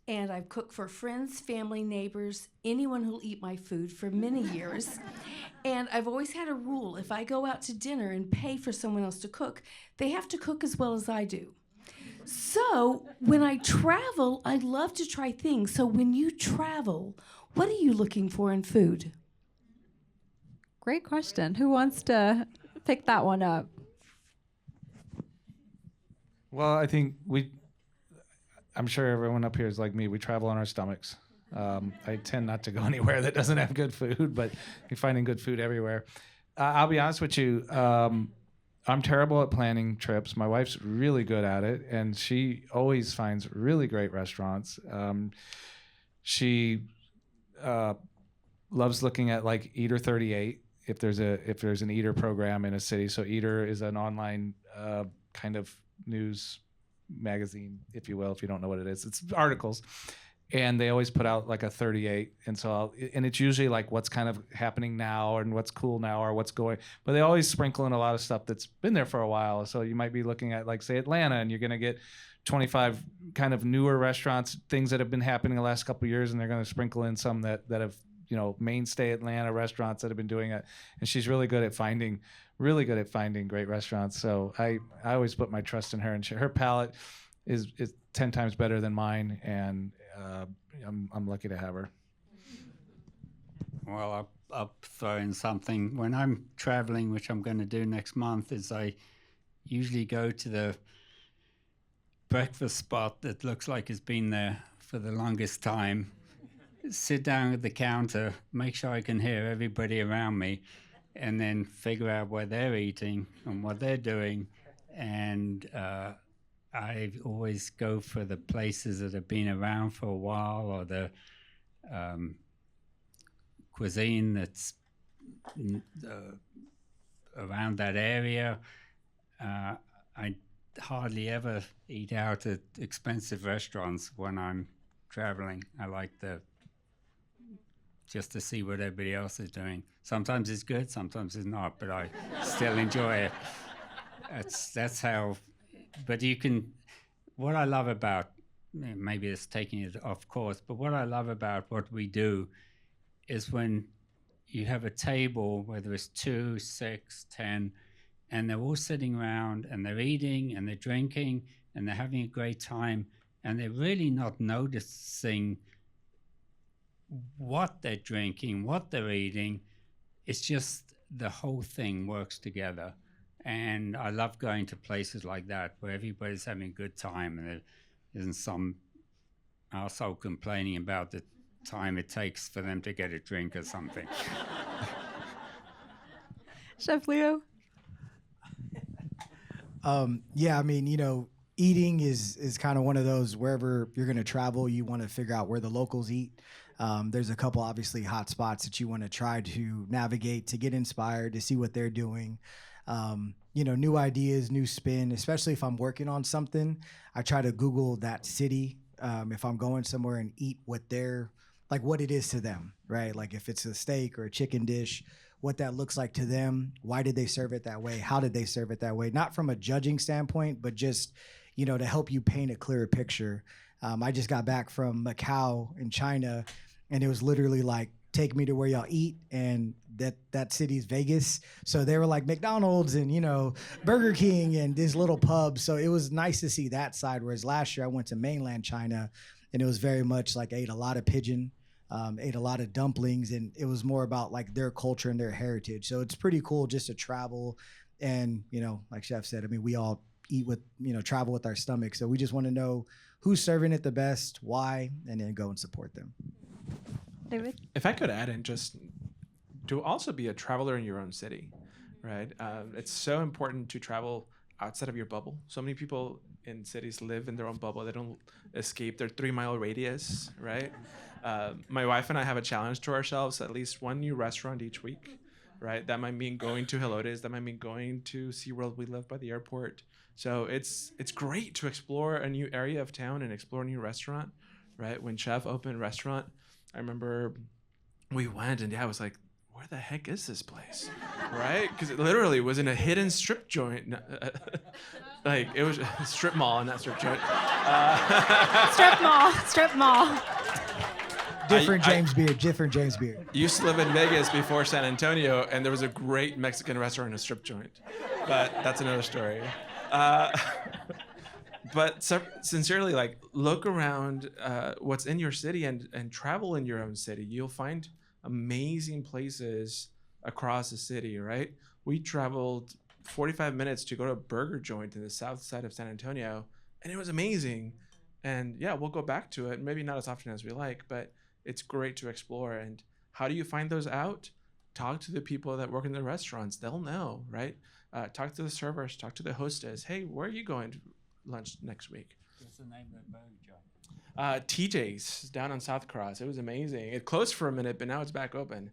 and I've cooked for friends, family, neighbors, anyone who'll eat my food for many years. And I've always had a rule: if I go out to dinner and pay for someone else to cook, they have to cook as well as I do. So when I travel, I love to try things. So when you travel, what are you looking for in food? Great question. Who wants to pick that one up? Well, I think I'm sure everyone up here is like me. We travel on our stomachs. I tend not to go anywhere that doesn't have good food, but you're finding good food everywhere. I'll be honest with you. I'm terrible at planning trips. My wife's really good at it, and she always finds really great restaurants. She loves looking at like Eater 38 if there's an Eater program in a city. So Eater is an online kind of news magazine, if you will, if you don't know what it is. It's articles, and they always put out like a 38, and so and it's usually like what's kind of happening now and what's cool now or what's going, but they always sprinkle in a lot of stuff that's been there for a while. So you might be looking at like, say, Atlanta, and you're going to get 25 kind of newer restaurants, things that have been happening the last couple of years, and they're going to sprinkle in some that have mainstay Atlanta restaurants that have been doing it. And she's really good at finding great restaurants. So I always put my trust in her, and her palate is 10 times better than mine, and I'm lucky to have her. Well, I'll throw in something. When I'm traveling, which I'm going to do next month, is I usually go to the breakfast spot that looks like it's been there for the longest time, sit down at the counter, make sure I can hear everybody around me, and then figure out where they're eating and what they're doing. And I always go for the places that have been around for a while, or the cuisine that's around that area. I hardly ever eat out at expensive restaurants when I'm traveling. I like just to see what everybody else is doing. Sometimes it's good, sometimes it's not, but I still enjoy it. That's how. But you can. What I love about, maybe it's taking it off course, but what I love about what we do is when you have a table, whether it's 2, 6, 10, and they're all sitting around and they're eating and they're drinking and they're having a great time, and they're really not noticing what they're drinking, what they're eating. It's just the whole thing works together. And I love going to places like that where everybody's having a good time and there isn't some arsehole complaining about the time it takes for them to get a drink or something. Chef Leo? Yeah, I mean, eating is kind of one of those, wherever you're going to travel, you want to figure out where the locals eat. There's a couple obviously hot spots that you want to try to navigate to get inspired, to see what they're doing. New ideas, new spin, especially if I'm working on something. I try to Google that city if I'm going somewhere and eat what it is to them, right? Like if it's a steak or a chicken dish, what that looks like to them. Why did they serve it that way? How did they serve it that way? Not from a judging standpoint, but just, to help you paint a clearer picture. I just got back from Macau in China, and it was literally like, take me to where y'all eat, and that city's Vegas. So they were like McDonald's and, Burger King and this little pub. So it was nice to see that side. Whereas last year I went to mainland China, and it was very much like I ate a lot of pigeon, ate a lot of dumplings, and it was more about like their culture and their heritage. So it's pretty cool just to travel. And, like Chef said, I mean, we all eat with, travel with our stomachs. So we just want to know who's serving it the best, why, and then go and support them. David? If I could add in, just to also be a traveler in your own city, right? It's so important to travel outside of your bubble. So many people in cities live in their own bubble. They don't escape their 3-mile radius, right? My wife and I have a challenge to ourselves, at least one new restaurant each week, right? That might mean going to Helotes. That might mean going to SeaWorld. We live by the airport. So it's great to explore a new area of town and explore a new restaurant, right? When Chef opened a restaurant, I remember we went and I was like, where the heck is this place, right? Because it literally was in a hidden strip joint. Like it was a strip mall, not strip joint. Strip mall. Different James Beard. Used to live in Vegas before San Antonio, and there was a great Mexican restaurant in a strip joint. But that's another story. But sincerely, like, look around what's in your city and travel in your own city. You'll find amazing places across the city, right? We traveled 45 minutes to go to a burger joint in the south side of San Antonio, and it was amazing. And yeah, we'll go back to it. Maybe not as often as we like, but it's great to explore. And how do you find those out? Talk to the people that work in the restaurants. They'll know, right? Talk to the servers, talk to the hostess. Hey, where are you going to lunch next week? What's the name of the burger joint? TJ's down on South Cross. It was amazing. It closed for a minute, but now it's back open.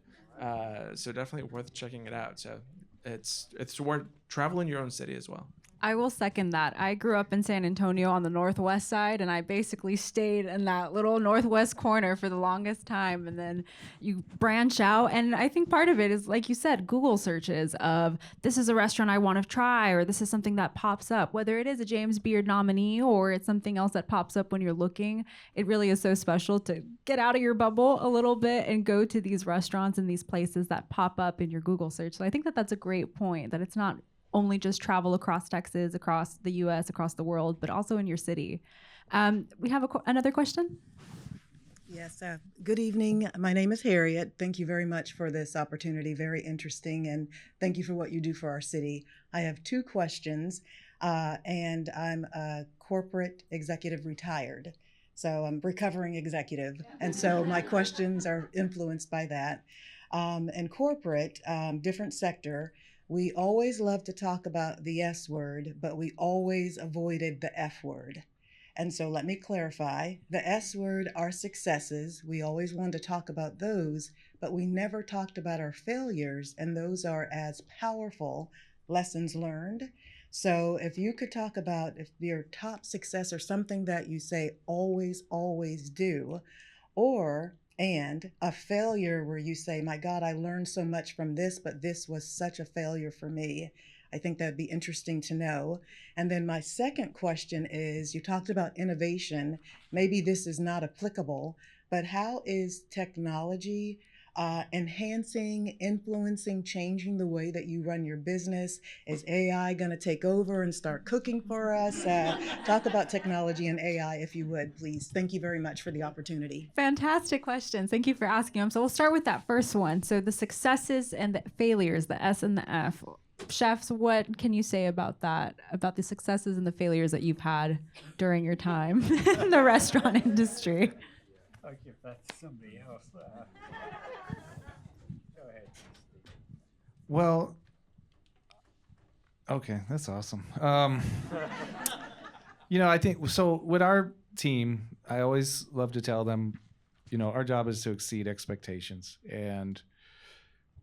So definitely worth checking it out. So it's worth traveling your own city as well. I will second that. I grew up in San Antonio on the northwest side, and I basically stayed in that little northwest corner for the longest time. And then you branch out, and I think part of it is, like you said, Google searches of this is a restaurant I want to try, or this is something that pops up, whether it is a James Beard nominee or it's something else that pops up when you're looking. It really is so special to get out of your bubble a little bit and go to these restaurants and these places that pop up in your Google search. So I think that that's a great point, that it's not only just travel across Texas, across the U.S., across the world, but also in your city. We have another question. Yes, good evening. My name is Harriet. Thank you very much for this opportunity. Very interesting, and thank you for what you do for our city. I have 2 questions, and I'm a corporate executive retired. So I'm recovering executive, and so my questions are influenced by that. In corporate, different sector, we always love to talk about the S word, but we always avoided the F word. And so let me clarify. The S word are successes. We always wanted to talk about those, but we never talked about our failures, and those are as powerful lessons learned. So if you could talk about if your top success or something that you say always, always do, and a failure where you say, my God, I learned so much from this, but this was such a failure for me. I think that'd be interesting to know. And then my second question is, you talked about innovation. Maybe this is not applicable, but how is technology enhancing, influencing, changing the way that you run your business? Is AI going to take over and start cooking for us? Talk about technology and AI, if you would, please. Thank you very much for the opportunity. Fantastic questions. Thank you for asking them. So we'll start with that first one. So the successes and the failures, the S and the F. Chefs, what can you say about that, about the successes and the failures that you've had during your time in the restaurant industry? I'll give that to somebody else. Go ahead. Well, Okay, that's awesome. I think so. With our team, I always love to tell them, our job is to exceed expectations, and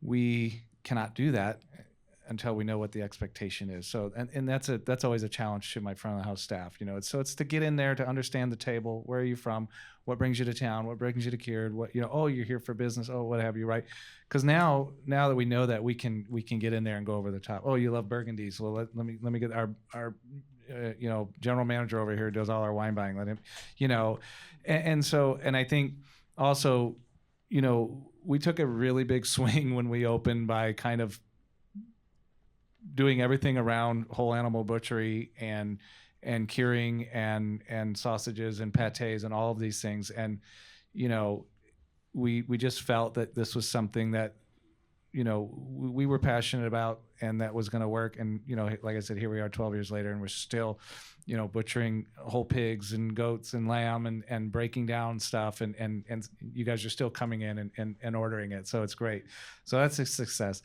we cannot do that until we know what the expectation is. So, and that's always a challenge to my front of the house staff. It's to get in there, to understand the table. Where are you from? What brings you to town? What brings you to Cured? What oh, you're here for business. Oh, what have you, right? Because now that we know that, we can get in there and go over the top. Oh, you love burgundies. Well, let me get our general manager over here who does all our wine buying. Let him, and I think also, we took a really big swing when we opened by kind of doing everything around whole animal butchery and curing and sausages and pâtés and all of these things. And, we just felt that this was something that, we were passionate about and that was going to work. And, like I said, here we are 12 years later and we're still, butchering whole pigs and goats and lamb and breaking down stuff. And you guys are still coming in and ordering it. So it's great. So that's a success.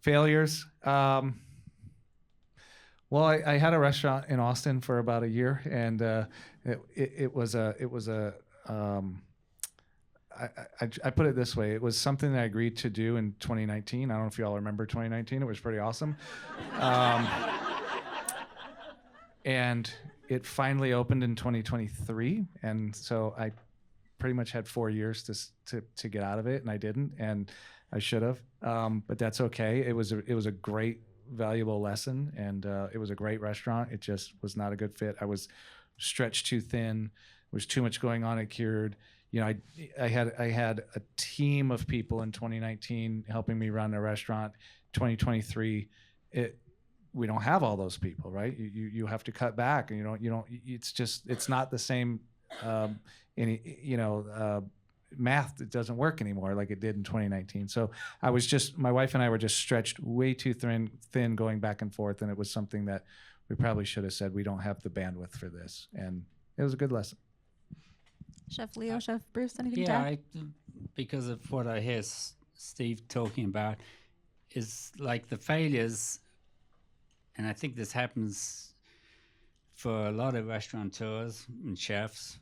Failures. Well, I had a restaurant in Austin for about a year, and I put it this way: it was something that I agreed to do in 2019. I don't know if you all remember 2019. It was pretty awesome, and it finally opened in 2023, and so I pretty much had 4 years to get out of it, and I didn't, and I should have, but that's okay. It was a great, valuable lesson, and it was a great restaurant. It just was not a good fit. I was stretched too thin. There was too much going on at Cured. I had a team of people in 2019 helping me run a restaurant. 2023, we don't have all those people, right? You have to cut back, and you don't. It's not the same. Math, it doesn't work anymore like it did in 2019. So my wife and I were just stretched way too thin going back and forth, and it was something that we probably should have said, we don't have the bandwidth for this, and it was a good lesson. Chef Leo, Chef Bruce, anything to add? Because of what I hear Steve talking about, is like the failures, and I think this happens for a lot of restaurateurs and chefs,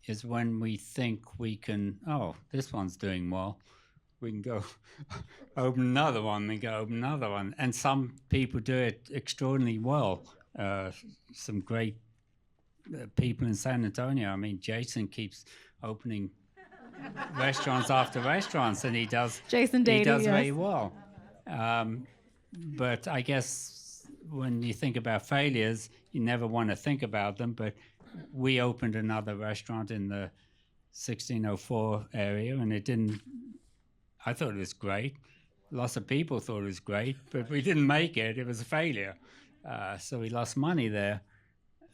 is when we think we can, this one's doing well, we can go open another one, then go open another one. And some people do it extraordinarily well. Some great people in San Antonio. I mean, Jason keeps opening restaurants after restaurants, and he does very well. But I guess when you think about failures, you never want to think about them, but we opened another restaurant in the 1604 area, and I thought it was great. Lots of people thought it was great, but we didn't make it. It was a failure. So we lost money there.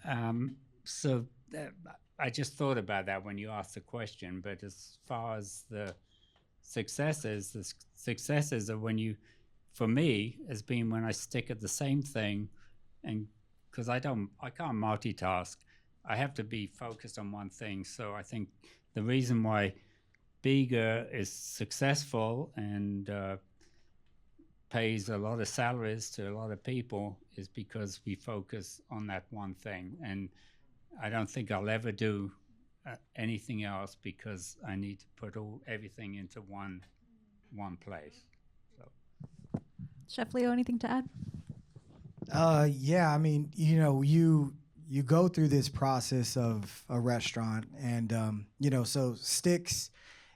I just thought about that when you asked the question. But as far as the successes are for me, has been when I stick at the same thing, and because I can't multitask. I have to be focused on one thing. So I think the reason why Biga is successful and pays a lot of salaries to a lot of people is because we focus on that one thing. And I don't think I'll ever do anything else because I need to put everything into one place. So. Chef Leo, anything to add? Yeah, I mean, you go through this process of a restaurant, and so Sticks,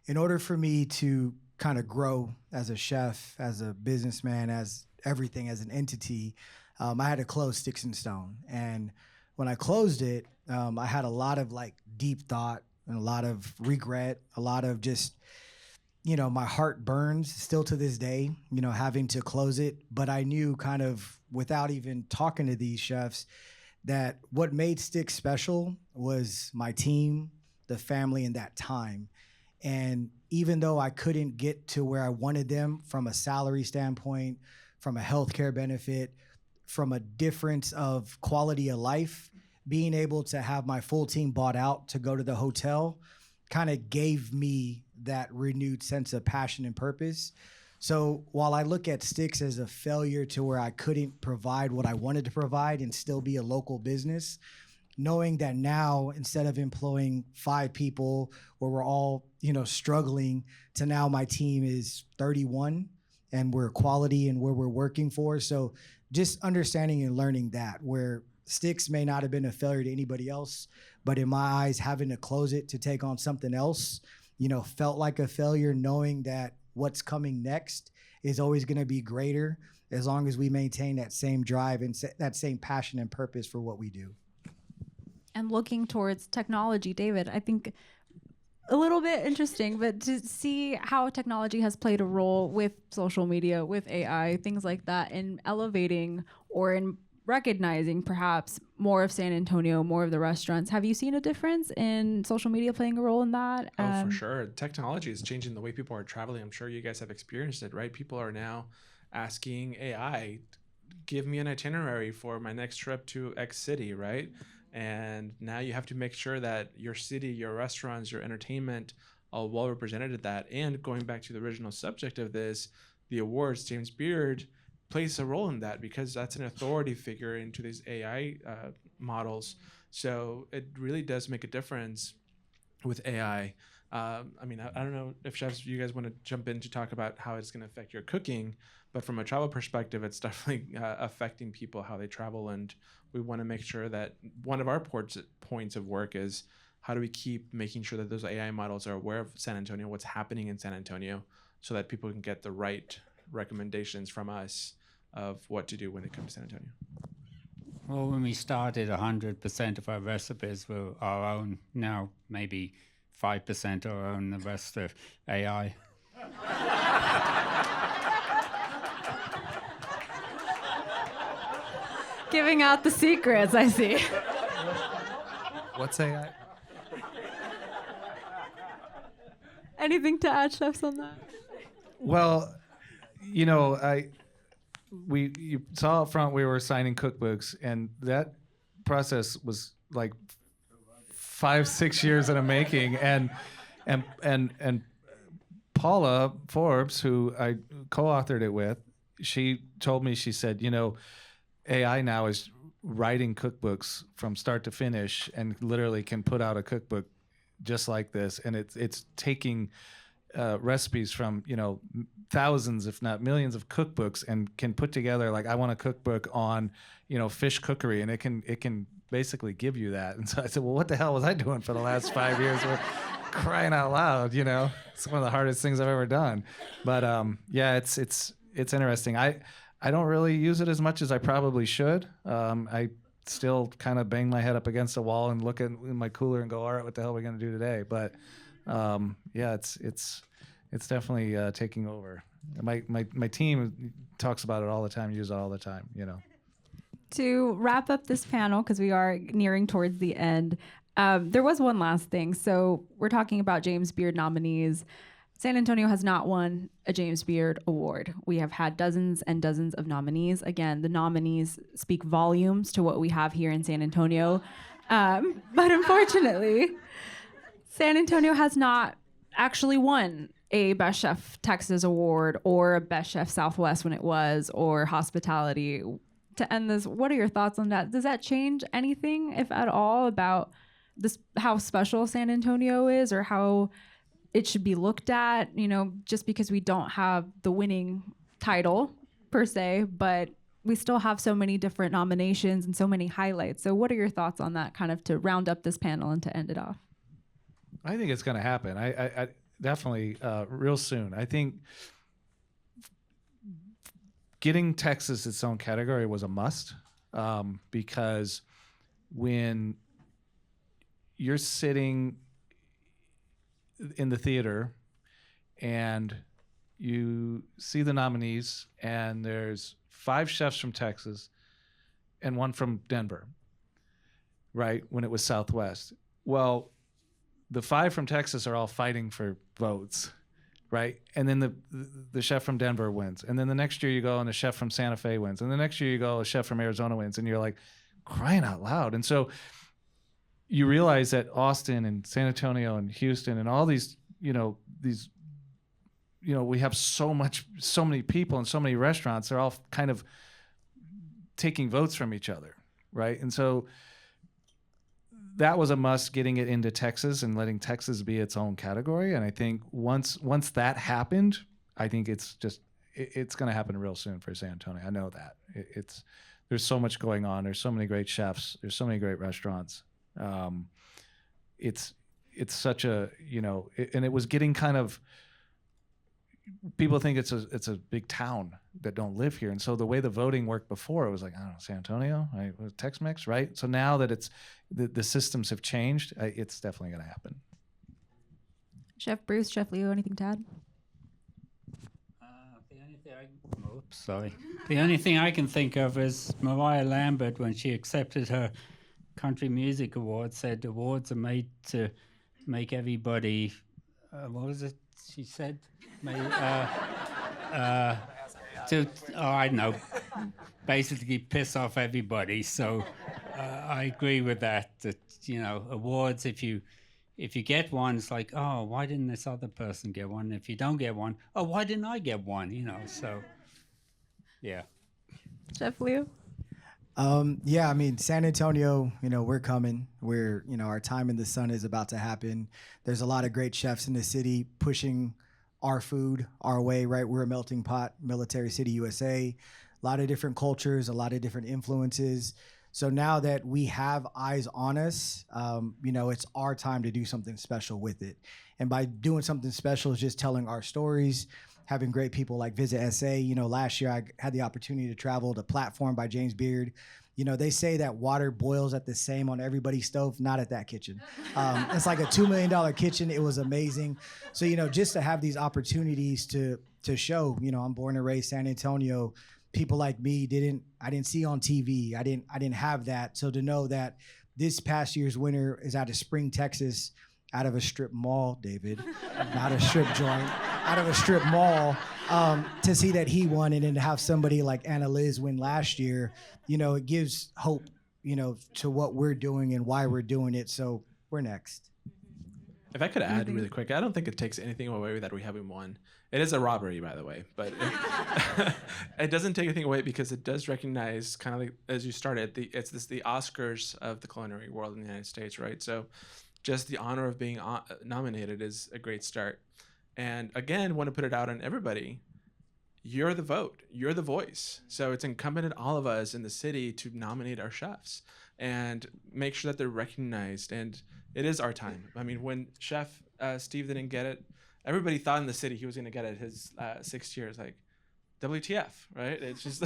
in order for me to kind of grow as a chef, as a businessman, as everything, as an entity, I had to close Sticks and Stone. And when I closed it, I had a lot of deep thought and a lot of regret, a lot of just, my heart burns still to this day, having to close it. But I knew kind of without even talking to these chefs that what made Sticks special was my team, the family, and that time. And even though I couldn't get to where I wanted them from a salary standpoint, from a healthcare benefit, from a difference of quality of life, being able to have my full team bought out to go to the hotel kind of gave me that renewed sense of passion and purpose. So while I look at Sticks as a failure to where I couldn't provide what I wanted to provide and still be a local business, knowing that now instead of employing 5 people where we're all, struggling, to now my team is 31 and we're quality and where we're working for. So just understanding and learning that where Sticks may not have been a failure to anybody else, but in my eyes, having to close it to take on something else, felt like a failure, knowing that what's coming next is always going to be greater as long as we maintain that same drive and that same passion and purpose for what we do. And looking towards technology, David, I think a little bit interesting, but to see how technology has played a role with social media, with AI, things like that, in elevating or in recognizing perhaps more of San Antonio, more of the restaurants. Have you seen a difference in social media playing a role in that? Oh, for sure. Technology is changing the way people are traveling. I'm sure you guys have experienced it, right? People are now asking AI, give me an itinerary for my next trip to X city, right? And now you have to make sure that your city, your restaurants, your entertainment are well represented at that. And going back to the original subject of this, the awards, James Beard plays a role in that because that's an authority figure into these AI models. So it really does make a difference with AI. I don't know if chefs, you guys want to jump in to talk about how it's going to affect your cooking, but from a travel perspective, it's definitely affecting people, how they travel. And we want to make sure that one of our points of work is how do we keep making sure that those AI models are aware of San Antonio, what's happening in San Antonio, so that people can get the right recommendations from us of what to do when it comes to San Antonio. Well, when we started, 100% of our recipes were our own. Now, maybe 5% our own, the rest are AI. Giving out the secrets, I see. What's AI? Anything to add, chefs, on that? Well, you saw up front we were signing cookbooks, and that process was like 5-6 years in the making. And Paula Forbes, who I co-authored it with, she told me, she said, AI now is writing cookbooks from start to finish and literally can put out a cookbook just like this, and it's taking recipes from thousands, if not millions, of cookbooks, and can put together, like, I want a cookbook on fish cookery, and it can basically give you that. And so I said, well, what the hell was I doing for the last 5 years? We're crying out loud, it's one of the hardest things I've ever done. But yeah, it's interesting. I don't really use it as much as I probably should. I still kind of bang my head up against the wall and look in my cooler and go, all right, what the hell are we going to do today? But yeah, it's definitely taking over. My team talks about it all the time, use it all the time, To wrap up this panel, because we are nearing towards the end, there was one last thing. So we're talking about James Beard nominees. San Antonio has not won a James Beard Award. We have had dozens and dozens of nominees. Again, the nominees speak volumes to what we have here in San Antonio. But unfortunately, San Antonio has not actually won a Best Chef Texas Award or a Best Chef Southwest when it was, or hospitality. To end this, what are your thoughts on that? Does that change anything, if at all, about this, how special San Antonio is, or how it should be looked at, just because we don't have the winning title per se, but we still have so many different nominations and so many highlights. So what are your thoughts on that, kind of to round up this panel and to end it off? I think it's going to happen. I definitely real soon. I think getting Texas its own category was a must, because when you're sitting in the theater and you see the nominees, and there's 5 chefs from Texas and 1 from Denver, right, when it was Southwest. Well, the 5 from Texas are all fighting for votes, right? And then the chef from Denver wins. And then the next year you go and the chef from Santa Fe wins. And the next year you go, a chef from Arizona wins. And you're like, crying out loud. And so you realize that Austin and San Antonio and Houston and all these, these we have so many people and so many restaurants. They're all kind of taking votes from each other, right? And so that was a must, getting it into Texas and letting Texas be its own category. And I think once that happened, I think it's going to happen real soon for San Antonio. I know that there's so much going on. There's so many great chefs. There's so many great restaurants. It's such a, and it was getting kind of, people think it's a big town that don't live here. And so the way the voting worked before, it was like, I don't know, San Antonio, right? Tex-Mex, right? So now that it's, the systems have changed, it's definitely going to happen. Chef Bruce, Chef Leo, anything to add? The only thing I can think of is Mariah Lambert, when she accepted her Country Music Award, said awards are made to make everybody, what was it she said? I don't know, basically piss off everybody. So I agree with that, awards, if you get one, it's like, oh, why didn't this other person get one? If you don't get one, oh, why didn't I get one? So yeah. Chef Leo? Yeah, I mean, San Antonio, we're coming. Our time in the sun is about to happen. There's a lot of great chefs in the city pushing our food our way, right? We're a melting pot, Military City, USA. A lot of different cultures, a lot of different influences. So now that we have eyes on us, it's our time to do something special with it. And by doing something special is just telling our stories, having great people like Visit SA. Last year I had the opportunity to travel to Platform by James Beard. They say that water boils at the same on everybody's stove, not at that kitchen. It's like a $2 million kitchen. It was amazing. So, just to have these opportunities to show, I'm born and raised San Antonio. People like me I didn't see on TV. I didn't have that. So to know that this past year's winner is out of Spring, Texas, out of a strip mall, David, not a strip joint, out of a strip mall, to see that he won, and then to have somebody like Anna Liz win last year, it gives hope, to what we're doing and why we're doing it. So we're next. If I could add really quick, I don't think it takes anything away that we haven't won. It is a robbery, by the way, but it doesn't take anything away because it does recognize, kind of like, as you started, the Oscars of the culinary world in the United States, right? So just the honor of being nominated is a great start. And again, want to put it out on everybody. You're the vote. You're the voice. So it's incumbent on all of us in the city to nominate our chefs and make sure that they're recognized. And it is our time. I mean, when Chef Steve didn't get it, everybody thought in the city he was going to get it his 6 years. Like, WTF, right? It's just,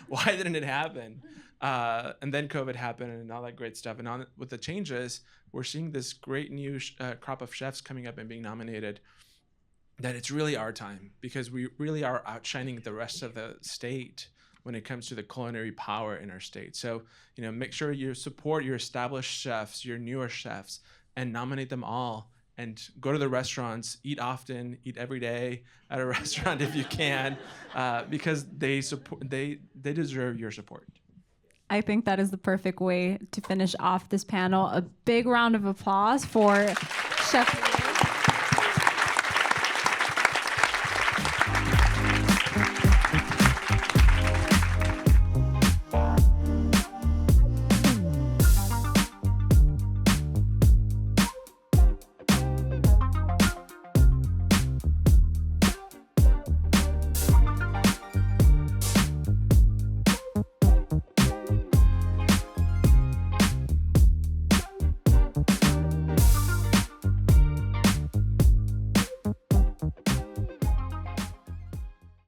why didn't it happen? And then COVID happened and all that great stuff. And with the changes, we're seeing this great new crop of chefs coming up and being nominated, that it's really our time, because we really are outshining the rest of the state when it comes to the culinary power in our state. So, make sure you support your established chefs, your newer chefs, and nominate them all. And go to the restaurants, eat often, eat every day at a restaurant if you can, because they deserve your support. I think that is the perfect way to finish off this panel. A big round of applause for Chef